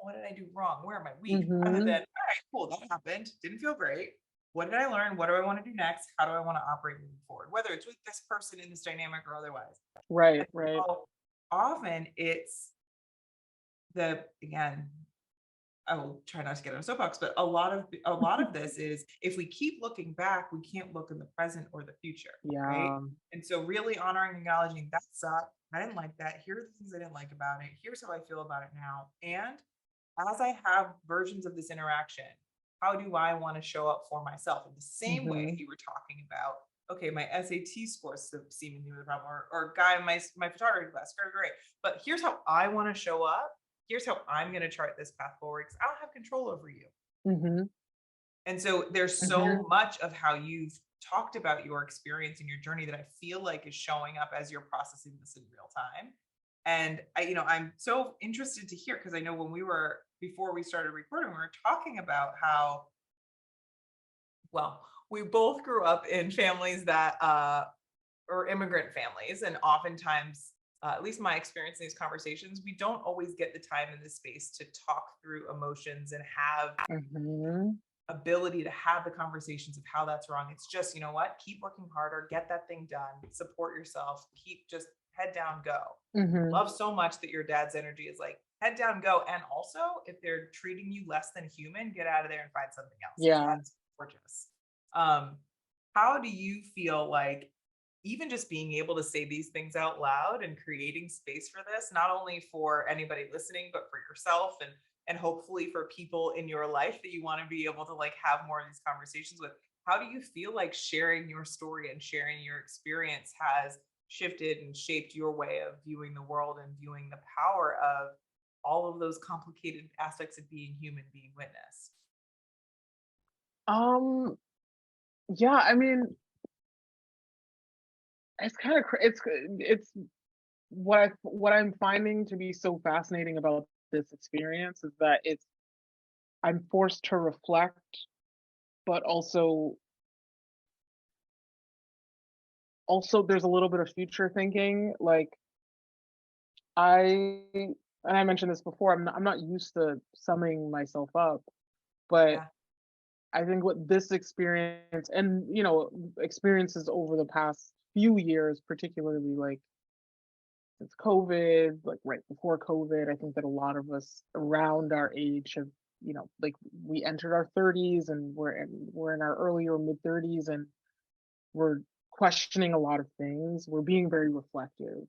what did I do wrong? Where am I weak? Rather than, all Mhm. right, cool, that happened. Didn't feel great. What did I learn? What do I want to do next? How do I want to operate moving forward? Whether it's with this person in this dynamic or otherwise. Right, And right. so often it's the again, I will try not to get on a soapbox, but a lot of this is if we keep looking back, we can't look in the present or the future, right? Yeah. And so really honoring and acknowledging that sucked. I didn't like that. Here are the things I didn't like about it. Here's how I feel about it now. And as I have versions of this interaction, how do I want to show up for myself in the same way Mhm. you were talking about? Okay, my SAT scores seemingly the problem, or guy in my photography class, great, great. But here's how I want to show up. Here's how I'm going to chart this path forward because I don't have control over you. Mhm. And so there's so Mhm. much of how you've talked about your experience and your journey that I feel like is showing up as you're processing this in real time. And I'm so interested to hear because I know when before we started recording, we were talking about how, well, we both grew up in families that or immigrant families, and oftentimes, at least my experience in these conversations, we don't always get the time and the space to talk through emotions and have Mhm. ability to have the conversations of how that's wrong. It's just, what? Keep working harder, get that thing done, support yourself, keep just head down, go. Mhm. Love so much that your dad's energy is like head down, go. And also, if they're treating you less than human, get out of there and find something else because Yeah. that's gorgeous. Um, how do you feel like even just being able to say these things out loud and creating space for this, not only for anybody listening, but for yourself and hopefully for people in your life that you want to be able to like have more of these conversations with. How do you feel like sharing your story and sharing your experience has shifted and shaped your way of viewing the world and viewing the power of all of those complicated aspects of being human being witnessed? Um, yeah, I mean, it's kind of it's what I'm finding to be so fascinating about this experience is that I'm forced to reflect, but also there's a little bit of future thinking. Like I and I mentioned this before, I'm not used to summing myself up, but Yeah. I think what this experience and experiences over the past few years, particularly like since COVID, like right before COVID, I think that a lot of us around our age have, like we entered our 30s and we're in our early or mid 30s and we're questioning a lot of things. We're being very reflective.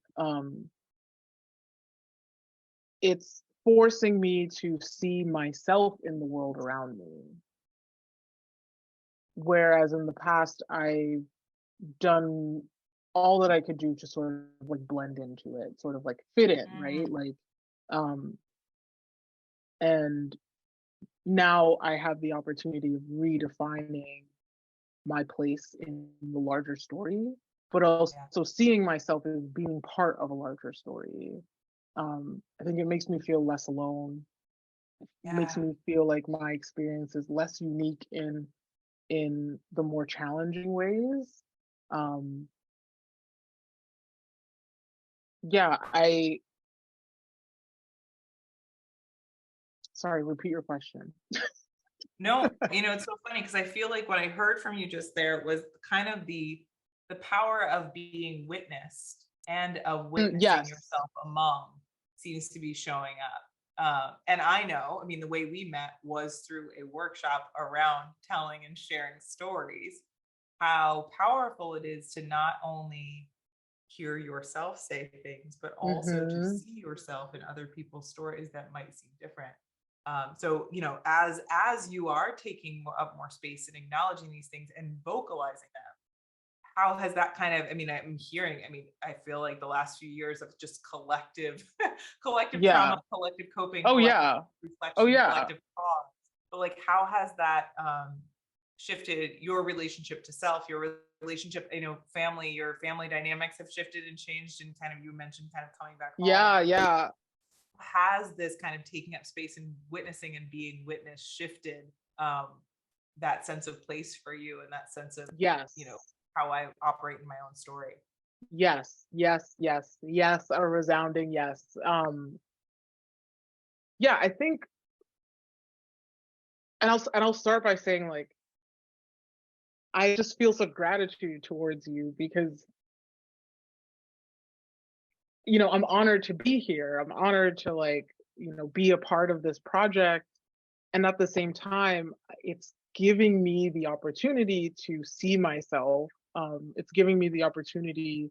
It's forcing me to see myself in the world around me. Whereas in the past, I've done all that I could do to sort of like blend into it, sort of like fit in, right? Mm, Like, um, and now I have the opportunity of redefining my place in the larger story, but yeah. also seeing myself as being part of a larger story. I think it makes me feel less alone. Makes Yeah. me feel like my experience is less unique in the more challenging ways. Um, yeah, I sorry, repeat your question. No, it's so funny because I feel like what I heard from you just there was kind of the power of being witnessed and of witnessing Yes. yourself among seems to be showing up. And I know, I mean, the way we met was through a workshop around telling and sharing stories, how powerful it is to not only hear yourself say things, but also to Mhm. see yourself in other people's stories that might seem different. So as you are taking up more space and acknowledging these things and vocalizing them, how has that kind of, I mean, I'm hearing, I mean, I feel like the last few years of just collective collective trauma, Yeah. collective coping, Oh, collective yeah. Oh, reflection, yeah. collective pause. But like how has that shifted your relationship to self, your relationship, family, your family dynamics have shifted and changed, and kind of you mentioned kind of coming back home. Yeah, yeah. Has this kind of taking up space and witnessing and being witnessed shifted that sense of place for you and that sense of, you know, Yes. how I operate in my own story? Yes. Yes, yes, yes, a resounding yes. Yeah, I think and I'll start by saying, like, I just feel some gratitude towards you because, I'm honored to be here. I'm honored to, like, be a part of this project, and at the same time, it's giving me the opportunity to see myself. It's giving me the opportunity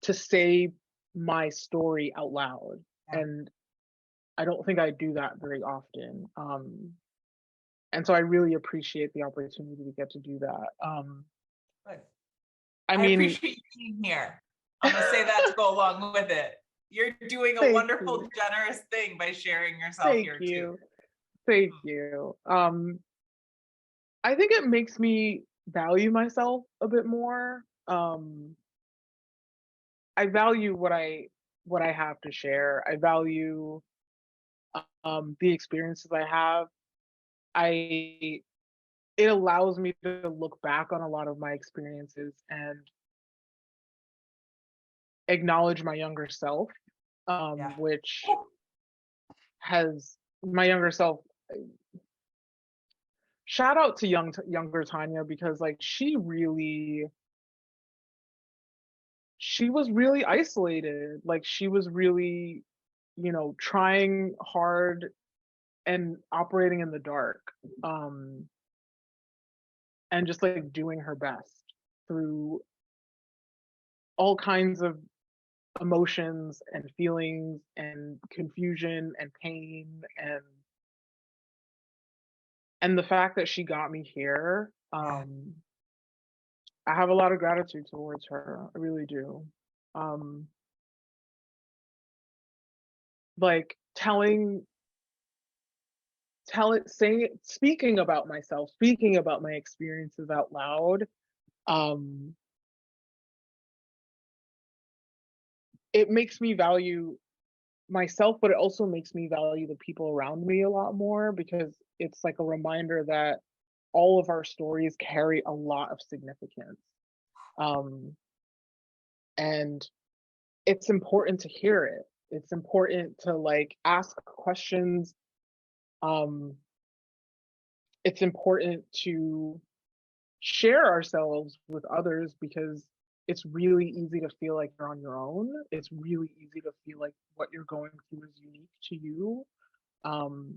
to say my story out loud, Yeah. and I don't think I do that very often. And so I really appreciate the opportunity to get to do that. Good. I I mean, appreciate you being here. I'm going to say that to go along with it. You're doing a thank wonderful, you, generous thing by sharing yourself thank here too. you, thank Mm, you. I think it makes me value myself a bit more. I value what I have to share. I value the experiences I have. I It allows me to look back on a lot of my experiences and acknowledge my younger self, yeah. which has my younger self. Shout out to younger Tanya because like she was really isolated. Like she was really, trying hard and operating in the dark. Um and just like doing her best through all kinds of emotions and feelings and confusion and pain and the fact that she got me here. Yeah. I have a lot of gratitude towards her. I really do. Um like tell it saying it speaking about myself, speaking about my experiences out loud. um it makes me value myself, but it also makes me value the people around me a lot more because it's like a reminder that all of our stories carry a lot of significance. Um, and it's important to hear it. It's important to like ask questions. Um, it's important to share ourselves with others because it's really easy to feel like you're on your own. It's really easy to feel like what you're going through is unique to you. Um,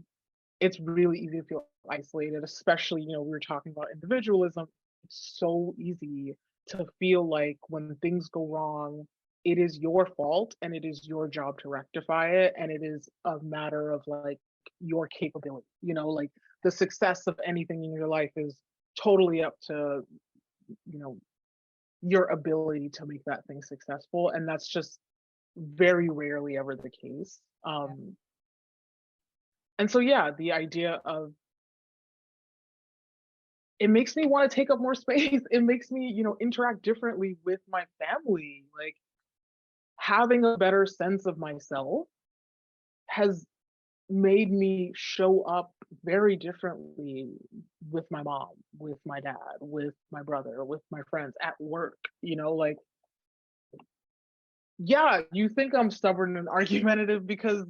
it's really easy to feel isolated, especially, we were talking about individualism. It's so easy to feel like when things go wrong, it is your fault and it is your job to rectify it, and it is a matter of like your capability, like the success of anything in your life is totally up to, you know your ability to make that thing successful, and that's just very rarely ever the case. And so yeah, the idea of it makes me want to take up more space. It makes me, interact differently with my family. Like having a better sense of myself has made me show up very differently with my mom, with my dad, with my brother, with my friends at work. Like, yeah, you think I'm stubborn and argumentative because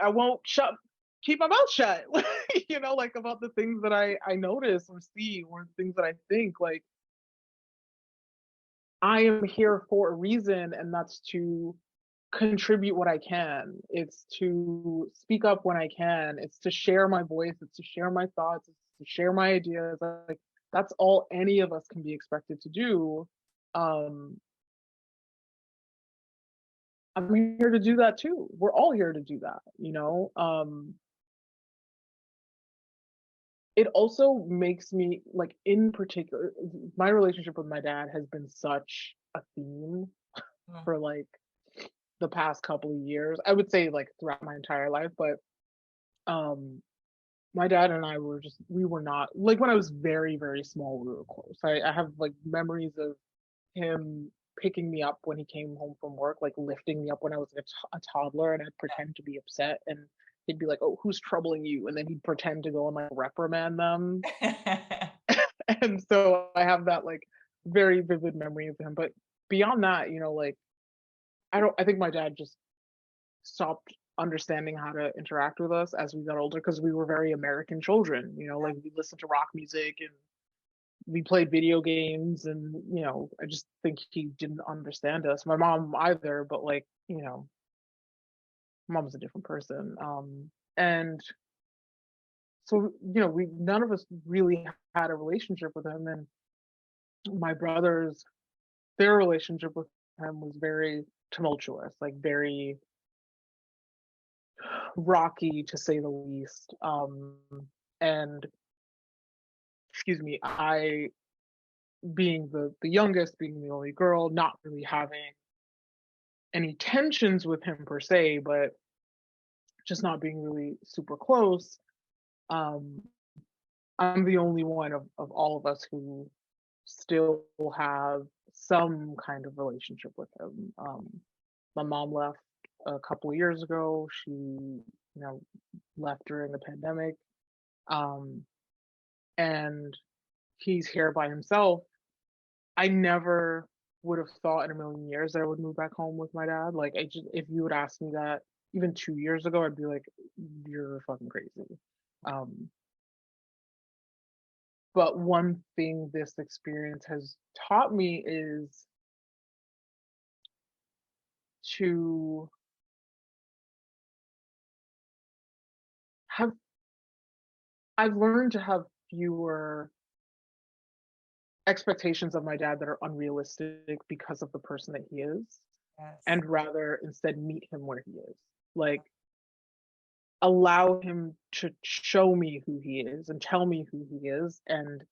I won't keep my mouth shut, like about the things that I notice or see or things that I think. Like, I am here for a reason, and that's to contribute what I can. It's to speak up when I can. It's to share my voice. It's to share my thoughts. It's to share my ideas. Like that's all any of us can be expected to do. Um, I'm here to do that too. We're all here to do that. It also makes me like, in particular, my relationship with my dad has been such a theme Mm. for like the past couple of years. I would say like throughout my entire life, but um my dad and I we were not like, when I was very, very small, we were close. I have like memories of him picking me up when he came home from work, like lifting me up when I was a toddler, and I'd pretend to be upset, and he'd be like, "Oh, who's troubling you?" And then he'd pretend to go and like reprimand them. And so I have that like very vivid memory of him. But beyond that, like I think my dad just stopped understanding how to interact with us as we got older, because we were very American children, like we listened to rock music and we played video games, and I just think he didn't understand us. My mom either, but like, mom was a different person. And so, we none of us really had a relationship with him, and my brothers, their relationship with him was very tumultuous, like very rocky to say the least. And excuse me, I, being the youngest, being the only girl, not really having any tensions with him per se, but just not being really super close. Um, I'm the only one of all of us who still have some kind of relationship with him. My mom left a couple of years ago. She, left during the pandemic. Um, and he's here by himself. I never would have thought in a million years that I would move back home with my dad. Like, if you would ask me that even 2 years ago, I'd be like, "You're fucking crazy." Um, but one thing this experience has taught me is to have. I've learned to have fewer expectations of my dad that are unrealistic because of the person that he is, Yes. and rather instead meet him where he is. Like, allow him to show me who he is and tell me who he is, and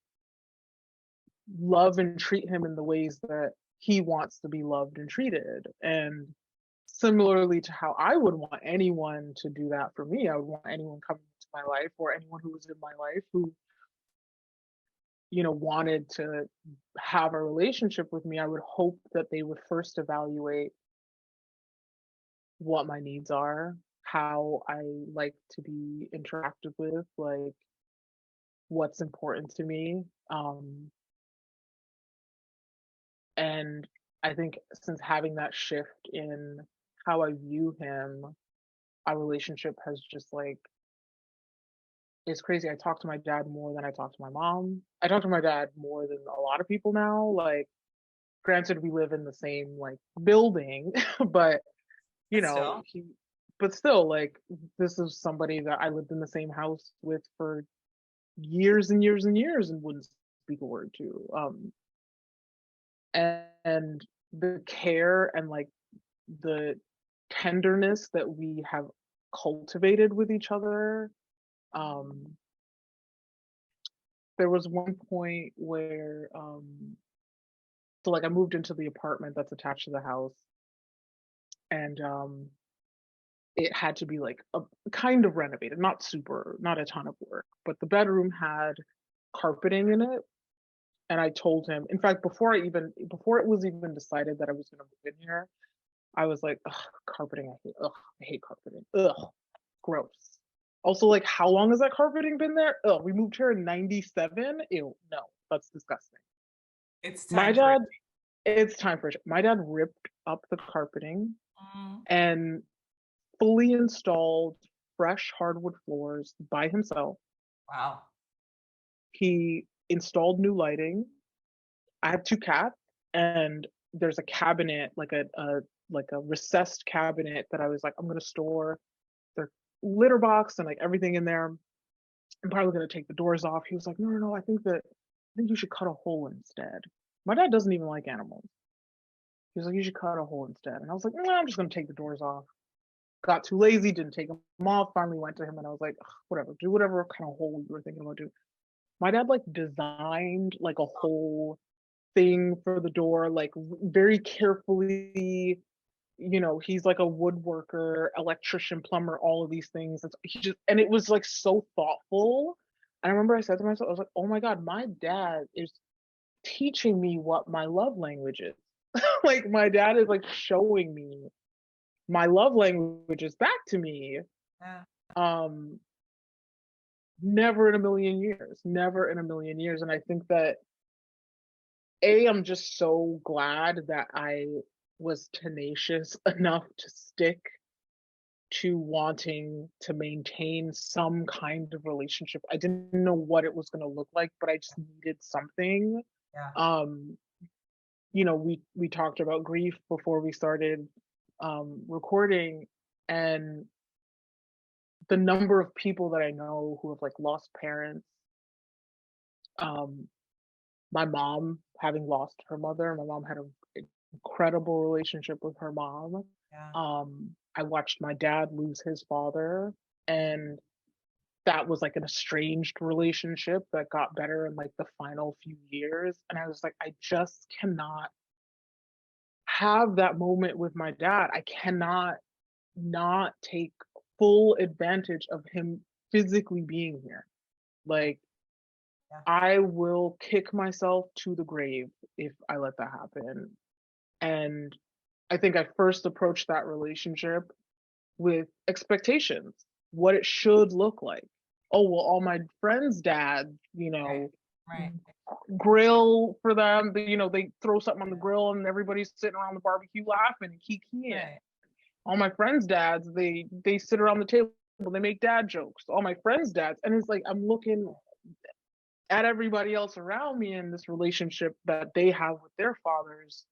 love and treat him in the ways that he wants to be loved and treated. And similarly to how I would want anyone to do that for me, I would want anyone coming into my life, or anyone who was in my life who, wanted to have a relationship with me. I would hope that they would first evaluate what my needs are, how I like to be interacted with, like what's important to me. And I think since having that shift in how I view him, our relationship has just like, it's crazy. I talk to my dad more than I talk to my mom. I talk to my dad more than a lot of people now. Like, granted, we live in the same like building, but you But know, still. he, but still, like, this is somebody that I lived in the same house with for years and years and years and wouldn't speak a word to. And the care and like the tenderness that we have cultivated with each other. Um, there was one point where, so like I moved into the apartment that's attached to the house, and it had to be like a kind of renovated, not super, not a ton of work, but the bedroom had carpeting in it. And I told him, in fact, before it was even decided that I was going to move in here, I was like, ugh, carpeting, I hate carpeting. Ugh, gross. Also, like, how long has that carpeting been there? Ugh, we moved here in 97. Ew, no, that's disgusting. It's My time for it. dad, it's time for it. My dad ripped up the carpeting Mm, and fully installed fresh hardwood floors by himself. wow. He installed new lighting. I have 2 cats, and there's a cabinet, like a recessed cabinet that I was like, "I'm gonna store their litter box and, like, everything in there. I'm probably gonna take the doors off." He was like, "No, no, no, I think you should cut a hole instead." My dad doesn't even like animals. He was like, "You should cut a hole instead." And I was like, "Nah, I'm just gonna take the doors off." Got too lazy, didn't take them off, finally went to him and I was like, "Ugh, whatever, do whatever kind of hole you were thinking about doing." My dad, like, designed, like, a whole thing for the door, like, very carefully. He's like a woodworker, electrician, plumber, all of these things. He just, and it was like so thoughtful. And I remember I said to myself, I was like, oh my God, my dad is teaching me what my love language is. Like my dad is like showing me my love languages back to me. Yeah. Um, Never in a million years, never in a million years. And I think that I'm just so glad that I was tenacious enough to stick to wanting to maintain some kind of relationship. I didn't know what it was going to look like, but I just needed something. Yeah. Um, we talked about grief before we started recording, and the number of people that I know who have like lost parents. Um, my mom having lost her mother, my mom had an incredible relationship with her mom. Yeah. I watched my dad lose his father, and that was like an estranged relationship that got better in like the final few years. And I was like, I just cannot have that moment with my dad. I cannot not take full advantage of him physically being here. Like, Yeah. I will kick myself to the grave if I let that happen. And I think I first approached that relationship with expectations, what it should look like. Oh, well, all my friends' dads, Right. Right. grill for them. They throw something on the Yeah. grill and everybody's sitting around the barbecue laughing and kikiing. Right. All my friends' dads, they sit around the table, they make dad jokes. All my friends' dads, and it's like I'm looking at everybody else around me in this relationship that they have with their fathers,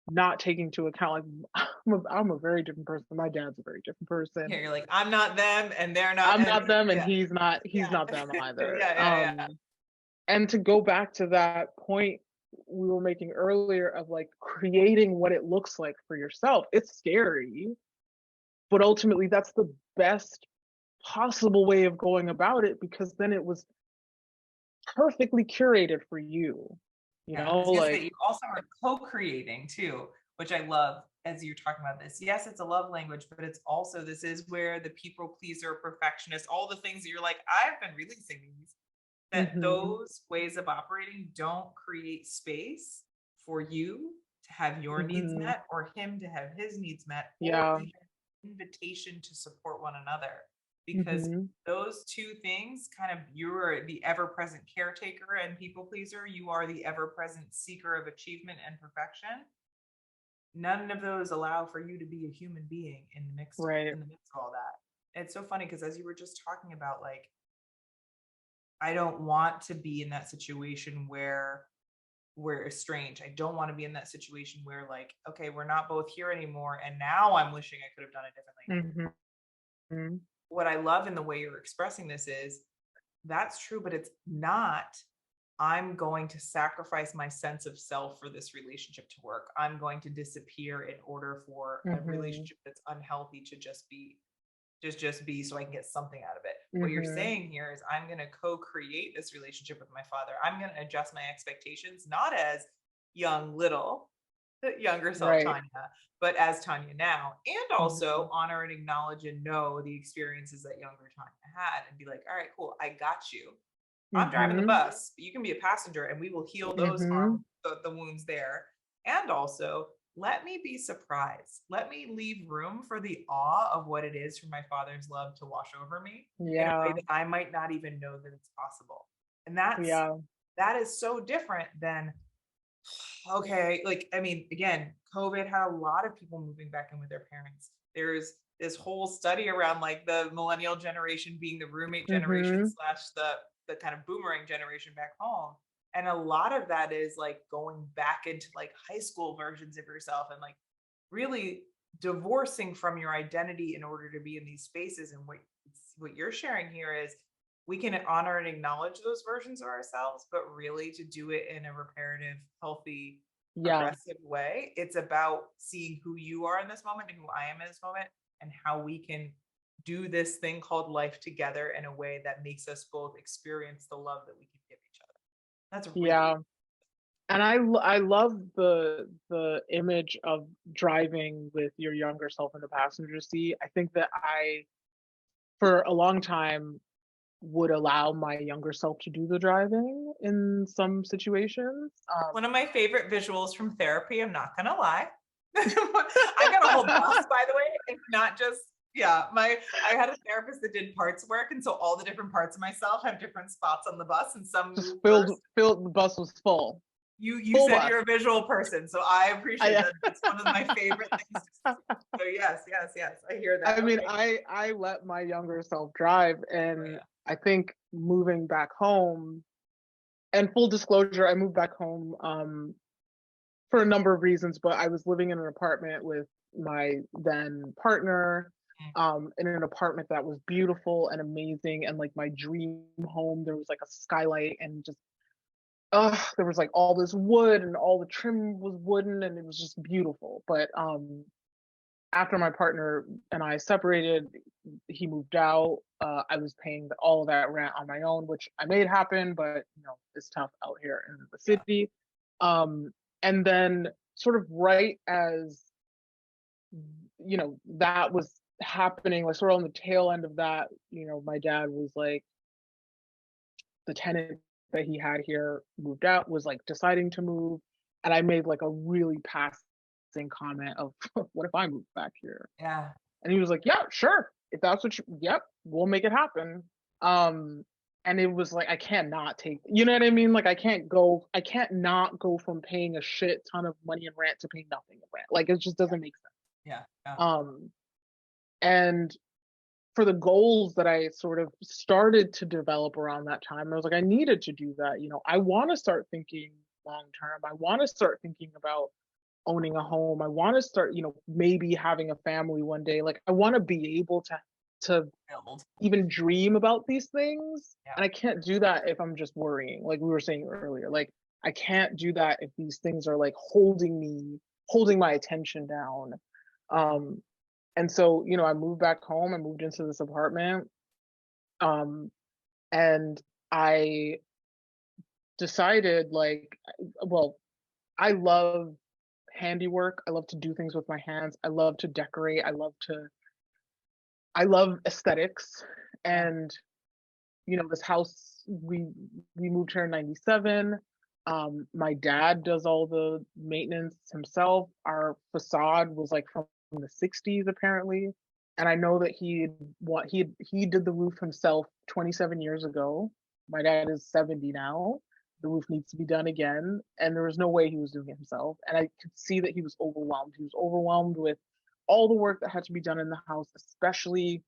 not taking into account like I'm a very different person. My dad's a very different Yeah. person. You're like, I'm not them and they're not. I'm And not them and yeah. he's not Yeah. them Yeah. either. Yeah. Yeah. And to go back to that point we were making earlier of like creating what it looks like for yourself. It's scary, but ultimately that's the best possible way of going about it because then it was perfectly curated for you. Yeah, I was gonna say Like, you also are co-creating too, which I love as you're talking about this. Yes, it's a love language, but it's also this is where the people pleaser, perfectionist, all the things that you're like, I've been releasing these, that mhm, those ways of operating don't create space for you to have your needs mhm, met or him to have his needs met or yeah, even invitation to support one another because mhm, those two things kind of you're the ever-present caretaker and people pleaser, you are the ever-present seeker of achievement and perfection. None of those allow for you to be a human being right, in the midst of all that. It's so funny because as you were just talking about, like, I don't want to be in that situation where we're estranged. I don't want to be in that situation where, like, okay, we're not both here anymore and now I'm wishing I could have done it differently. mhm, What I love in the way you're expressing this is that's true, but it's not I'm going to sacrifice my sense of self for this relationship to work. I'm going to disappear in order for a Mhm. relationship that's unhealthy to just be so I can get something out of it. What you're Mhm. saying here is I'm going to co-create this relationship with my father. I'm going to adjust my expectations not as young little younger self Right. Tanya, but as Tanya now, and also Mhm. honor and acknowledge and know the experiences that younger Tanya had and be like, all right, cool, I got you. I'm driving the Mhm. bus, but you can be a passenger and we will heal those Mhm. the wounds there. And also, let me be surprised. Let me leave room for the awe of what it is for my father's love to wash over me in a way Yeah. that I might not even know that it's possible. And Yeah. that is so different than okay, like I mean, again, COVID had a lot of people moving back in with their parents. There's this whole study around like the millennial generation being the roommate generation Mhm. slash the kind of boomerang generation back home. And a lot of that is like going back into like high school versions of yourself and like really divorcing from your identity in order to be in these spaces. And what you're sharing here is we can honor and acknowledge those versions of ourselves, but really to do it in a reparative, healthy, Yeah. progressive way. It's about seeing who you are in this moment and who I am in this moment and how we can do this thing called life together in a way that makes us both experience the love that we can give each other. That's really Yeah. And I love the image of driving with your younger self in the passenger seat. I think that I, for a long time, would allow my younger self to do the driving in some situations. one of my favorite visuals from therapy. I'm not gonna lie. I got a whole bus, by the way. It's not just yeah. I had a therapist that did parts work, and so all the different parts of myself have different spots on the bus, and some Just move first. filled, the bus was full. You Full said bus. you're a visual person, so I appreciate I that. That's one of my favorite things to see. So yes, yes, yes. I hear that. I mean, Okay. I let my younger self drive, Oh and yeah. I think moving back home, and full disclosure, I moved back home for a number of reasons, but I was living in an apartment with my then partner, Mm. in an apartment that was beautiful and amazing and like my dream home. There was like a skylight and just there was like all this wood and all the trim was wooden and it was just beautiful. But after my partner and I separated, he moved out. I was paying all of that rent on my own, which I made happen, but you know, it's tough out here in the Yeah. city. Um, and then, sort of right as you know that was happening, like sort of on the tail end of that, you know, my dad was like, the tenant that he had here moved out, was like deciding to move, and I made like a really passing comment of, "What if I moved back here?" Yeah. And he was like, "Yeah, sure. If that's what you, yep, we'll make it happen." Um, and it was like, I can't not take, you know what I mean? Like, I can't not go from paying a shit ton of money in rent to paying nothing in rent. Like, it just Yeah. doesn't make sense. Yeah. Yeah. Um, and for the goals that I sort of started to develop around that time, I was like, I needed to do that. You know, I want to start thinking long term. I want to start thinking about owning a home. I want to start, you know, maybe having a family one day. Like, I want to be able to Build. even dream about these things. Yeah. And I can't do that if I'm just worrying, like we were saying earlier. Like, I can't do that if these things are like holding my attention down. Yeah. Um, and so, you know, I moved back home. I moved into this apartment. Um, and I decided, like, well, I love handiwork. I love to do things with my hands. I love to decorate. I love aesthetics. Yeah. And you know, this house, we moved here in 97. My dad does all the maintenance himself. Our facade was like from the 60s apparently. And I know that he did the roof himself 27 years ago. My dad is 70 now. The roof needs to be done again. And there was no way he was doing it himself. And I could see that he was overwhelmed. He was overwhelmed with all the work that had to be done in the house, especially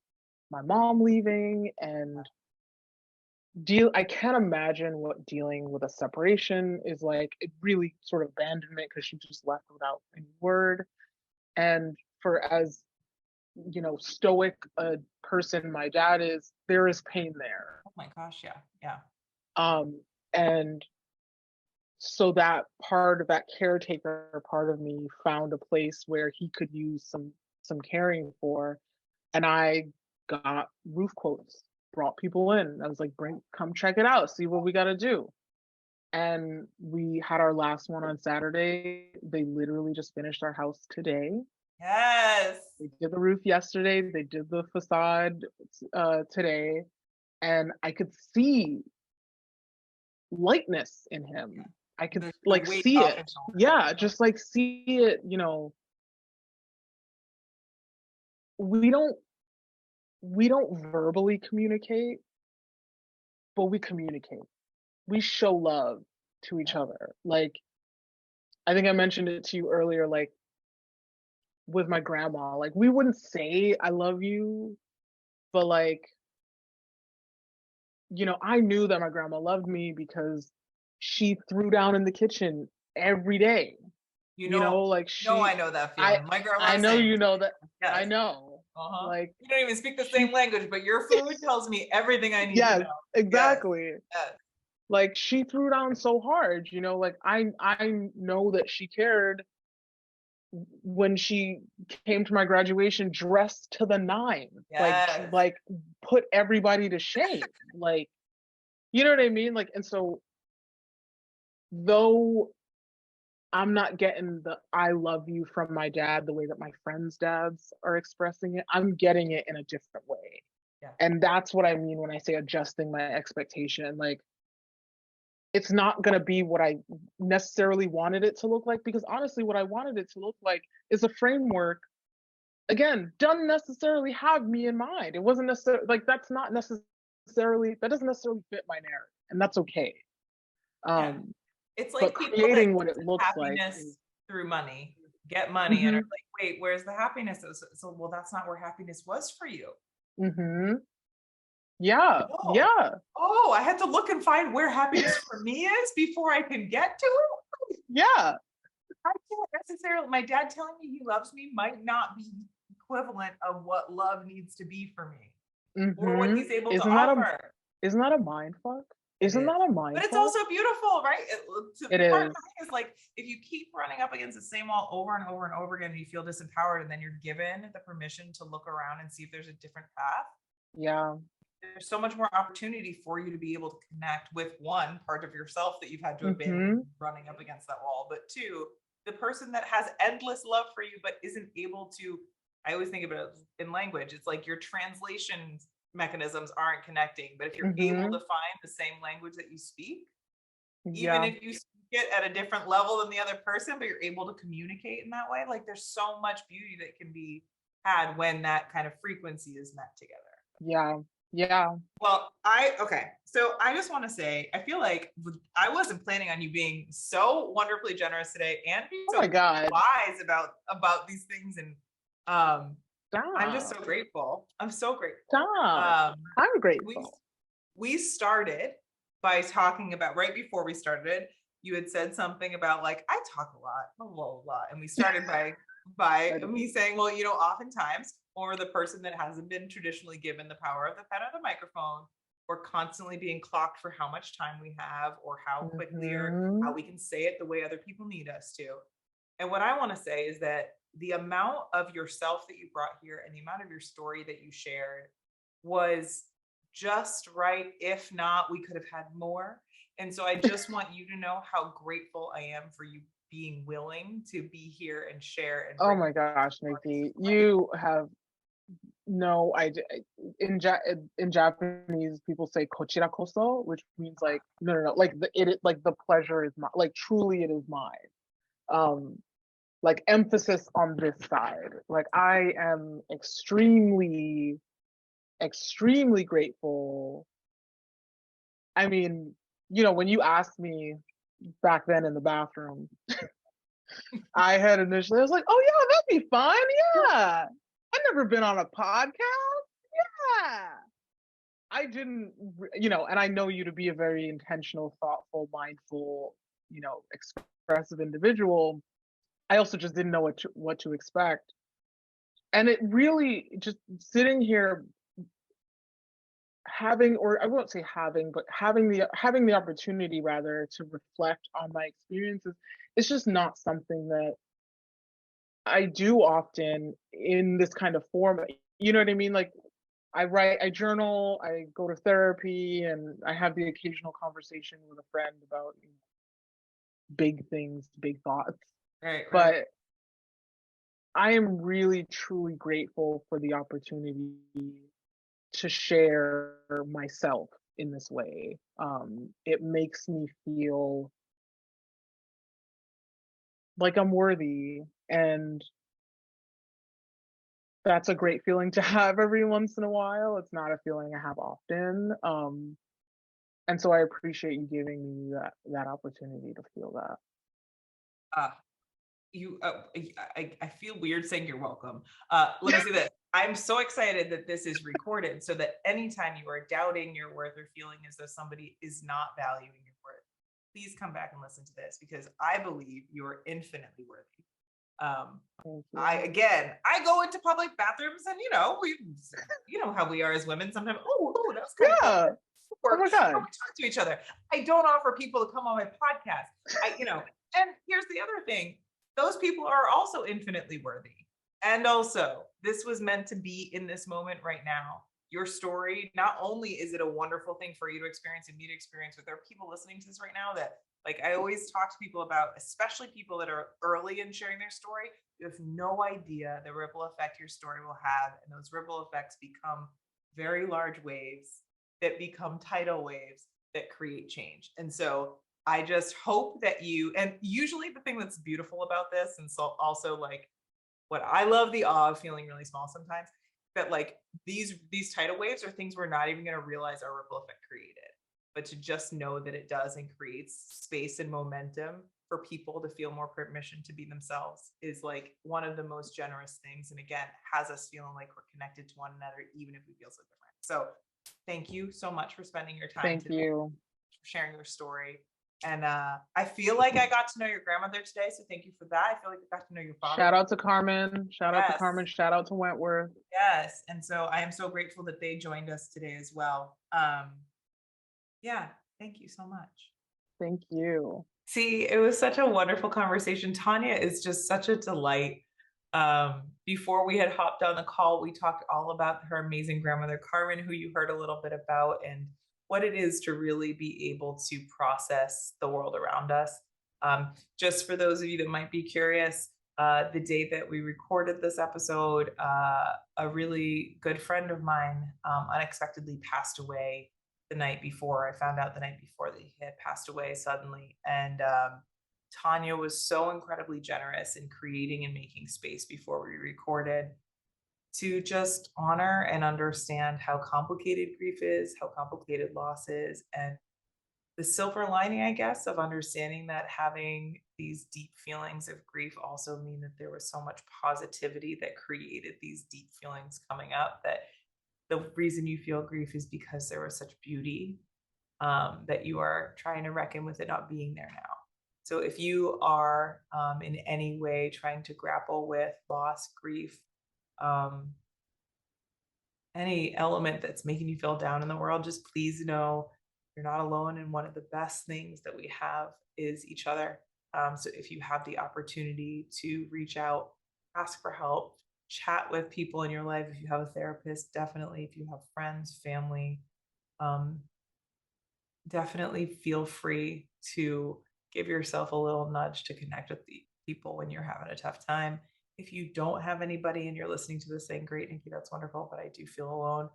my mom leaving. And I can't imagine what dealing with a separation is like. It really sort of abandonment, because she just left without any word. And for as, you know, stoic a person my dad is, there is pain there. Oh my gosh. Yeah. Yeah. um and so that part of that caretaker part of me found a place where he could use some caring for, and I got roof quotes, brought people in. I was like, bring come check it out, see what we gotta do. And we had our last one on Saturday. They literally just finished our house today. Yes. They did the roof yesterday, they did the facade today, and I could see lightness in him. I could The like weight see off it. his shoulders. Yeah, just like see it, you know. We don't we don't verbally communicate, but we communicate. We show love to each Yeah. other. Like I think I mentioned it to you earlier, like with my grandma, like we wouldn't say I love you, but like, you know, I knew that my grandma loved me because she threw down in the kitchen every day. You You know, know, like I she know that I feeling. My grandma I the know same. you know that. I Yes. know. Uh-huh. Like You don't even speak the she same language, but your food tells me everything I need to yes, know. Yes. exactly. Yes. Like she threw down so hard, you know, like I know that she cared when she came to my graduation dressed to the nine, Yes. like put everybody to shame. Like, you know what I mean? Like, and so though I'm not getting the I love you from my dad the way that my friends' dads are expressing it, I'm getting it in a different way. Yeah. And that's what I mean when I say adjusting my expectation. Like, it's not going to be what I necessarily wanted it to look like, because honestly, what I wanted it to look like is a framework, again, doesn't necessarily have me in mind. It wasn't necessarily like that's not necessarily that doesn't necessarily fit my narrative, and that's okay. Yeah. Um, It's but like people that creating what it chase looks like is happiness through money, get money, and are mm-hmm, like, wait, where's the happiness? So, well, that's not where happiness was for you. mm-hmm, yeah, Oh, yeah, I had to look and find where happiness for me is before I can get to it. yeah, I can't necessarily, my dad telling me he loves me might not be equivalent of what love needs to be for me or what mm-hmm. he's able to Isn't that a offer. isn't that a mind fuck? It Isn't is. that a But mind it's fuck? also beautiful, right? It The part of is. me is like, if you keep running up against the same wall over and over and over again, and you feel disempowered, and then you're given the permission to look around and see if there's a different path, Yeah. there's so much more opportunity for you to be able to connect with one part of yourself that you've had to abandon Mm-hmm. running up against that wall, but two, the person that has endless love for you but isn't able to. I always think of it in language. It's like your translation mechanisms aren't connecting, but if you're able Mm-hmm. to find the same language that you speak, even Yeah. if you speak it at a different level than the other person, but you're able to communicate in that way, like there's so much beauty that can be had when that kind of frequency is met together. Yeah. Yeah. Well, okay. So I just want to say, I feel like I wasn't planning on you being so wonderfully generous today and being Oh my so God. wise about these things. And um, I'm just so Stop. grateful. I'm so grateful. Stop. Um, I'm we grateful. we started by talking about, right before we started, you had said something about like I talk a lot, blah blah blah, and we started by I do. me saying, well, oftentimes, or the person that hasn't been traditionally given the power of the pen or the microphone, we're constantly being clocked for how much time we have or how quickly or Mm-hmm. how we can say it the way other people need us to. And what I want to say is that the amount of yourself that you brought here and the amount of your story that you shared was just right. If not, we could have had more. And so I just want you to know how grateful I am for you being willing to be here and share and Oh bring my your gosh, stories Nikki, to life. you have no idea. In Japanese, people say "kochira koso," which means like no, no, no. Like like the pleasure is mine. Like truly, it is mine. Um, like emphasis on this side. Like I am extremely, extremely grateful. I mean, you know, when you asked me back then in the bathroom, I had initially, I was like, oh yeah, that'd be fun. Yeah. I've never been on a podcast. Yeah. I didn't, you know, and I know you to be a very intentional, thoughtful, mindful, you know, expressive individual. I also just didn't know what to expect. And it really just sitting here having, or I won't say having, but having the opportunity rather to reflect on my experiences, it's just not something that I do often in this kind of form. You know what I mean? Like I write, I journal, I go to therapy, and I have the occasional conversation with a friend about big things, big thoughts. Right, right. But I am really truly grateful for the opportunity to share myself in this way. It makes me feel like I'm worthy, and that's a great feeling to have every once in a while. It's not a feeling I have often. And so I appreciate you giving me that opportunity to feel that. Uh, you, I feel weird saying you're welcome. Let me say that I'm so excited that this is recorded so that anytime you are doubting your worth or feeling as though somebody is not valuing your worth, please come back and listen to this because I believe you are infinitely worthy. Um, Thank I you. again, I go into public bathrooms and you know how we are as women. Sometimes, that was kind of cool. Yeah. Oh Or my God. we talk to each other. I don't offer people to come on my podcast. And here's the other thing: those people are also infinitely worthy. And also, this was meant to be in this moment right now. Your story, not only is it a wonderful thing for you to experience and me to experience, but there are people listening to this right now that, like, I always talk to people about, especially people that are early in sharing their story. You have no idea the ripple effect your story will have. And those ripple effects become very large waves that become tidal waves that create change. And so I just hope that and usually the thing that's beautiful about this, and so also like what I love the awe of feeling really small sometimes, that like these tidal waves are things we're not even going to realize our ripple effect created. But to just know that it does and creates space and momentum for people to feel more permission to be themselves is like one of the most generous things. And again, has us feeling like we're connected to one another, even if we feel so different. So thank you so much for spending your time Thank today, you. for sharing your story. And I feel like I got to know your grandmother today. So thank you for that. I feel like I got to know your father. Shout out to Carmen. Shout out to Yes. Carmen. Shout out to Wentworth. Yes. And so I am so grateful that they joined us today as well. Yeah. Thank you so much. Thank you. See, it was such a wonderful conversation. Tanya is just such a delight. Before we had hopped on the call, we talked all about her amazing grandmother, Carmen, who you heard a little bit about, and what it is to really be able to process the world around us. Just for those of you that might be curious, the day that we recorded this episode, a really good friend of mine unexpectedly passed away the night before. I found out the night before that he had passed away suddenly. And Tanya was so incredibly generous in creating and making space before we recorded to just honor and understand how complicated grief is, how complicated loss is, and the silver lining, I guess, of understanding that having these deep feelings of grief also mean that there was so much positivity that created these deep feelings coming up, that the reason you feel grief is because there was such beauty, that you are trying to reckon with it not being there now. So if you are in any way trying to grapple with loss, grief, um, any element that's making you feel down in the world, just please know you're not alone. And one of the best things that we have is each other. So if you have the opportunity to reach out, ask for help, chat with people in your life, if you have a therapist, definitely, if you have friends, family, um, definitely feel free to give yourself a little nudge to connect with the people when you're having a tough time. If you don't have anybody and you're listening to this saying, great, Nikki, that's wonderful, but I do feel alone,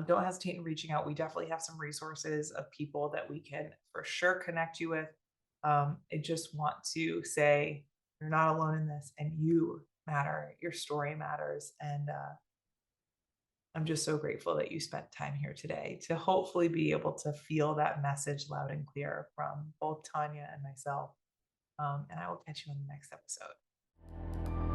don't hesitate in reaching out. We definitely have some resources of people that we can for sure connect you with. I just want to say you're not alone in this and you matter. Your story matters. And I'm just so grateful that you spent time here today to hopefully be able to feel that message loud and clear from both Tanya and myself. And I will catch you in the next episode.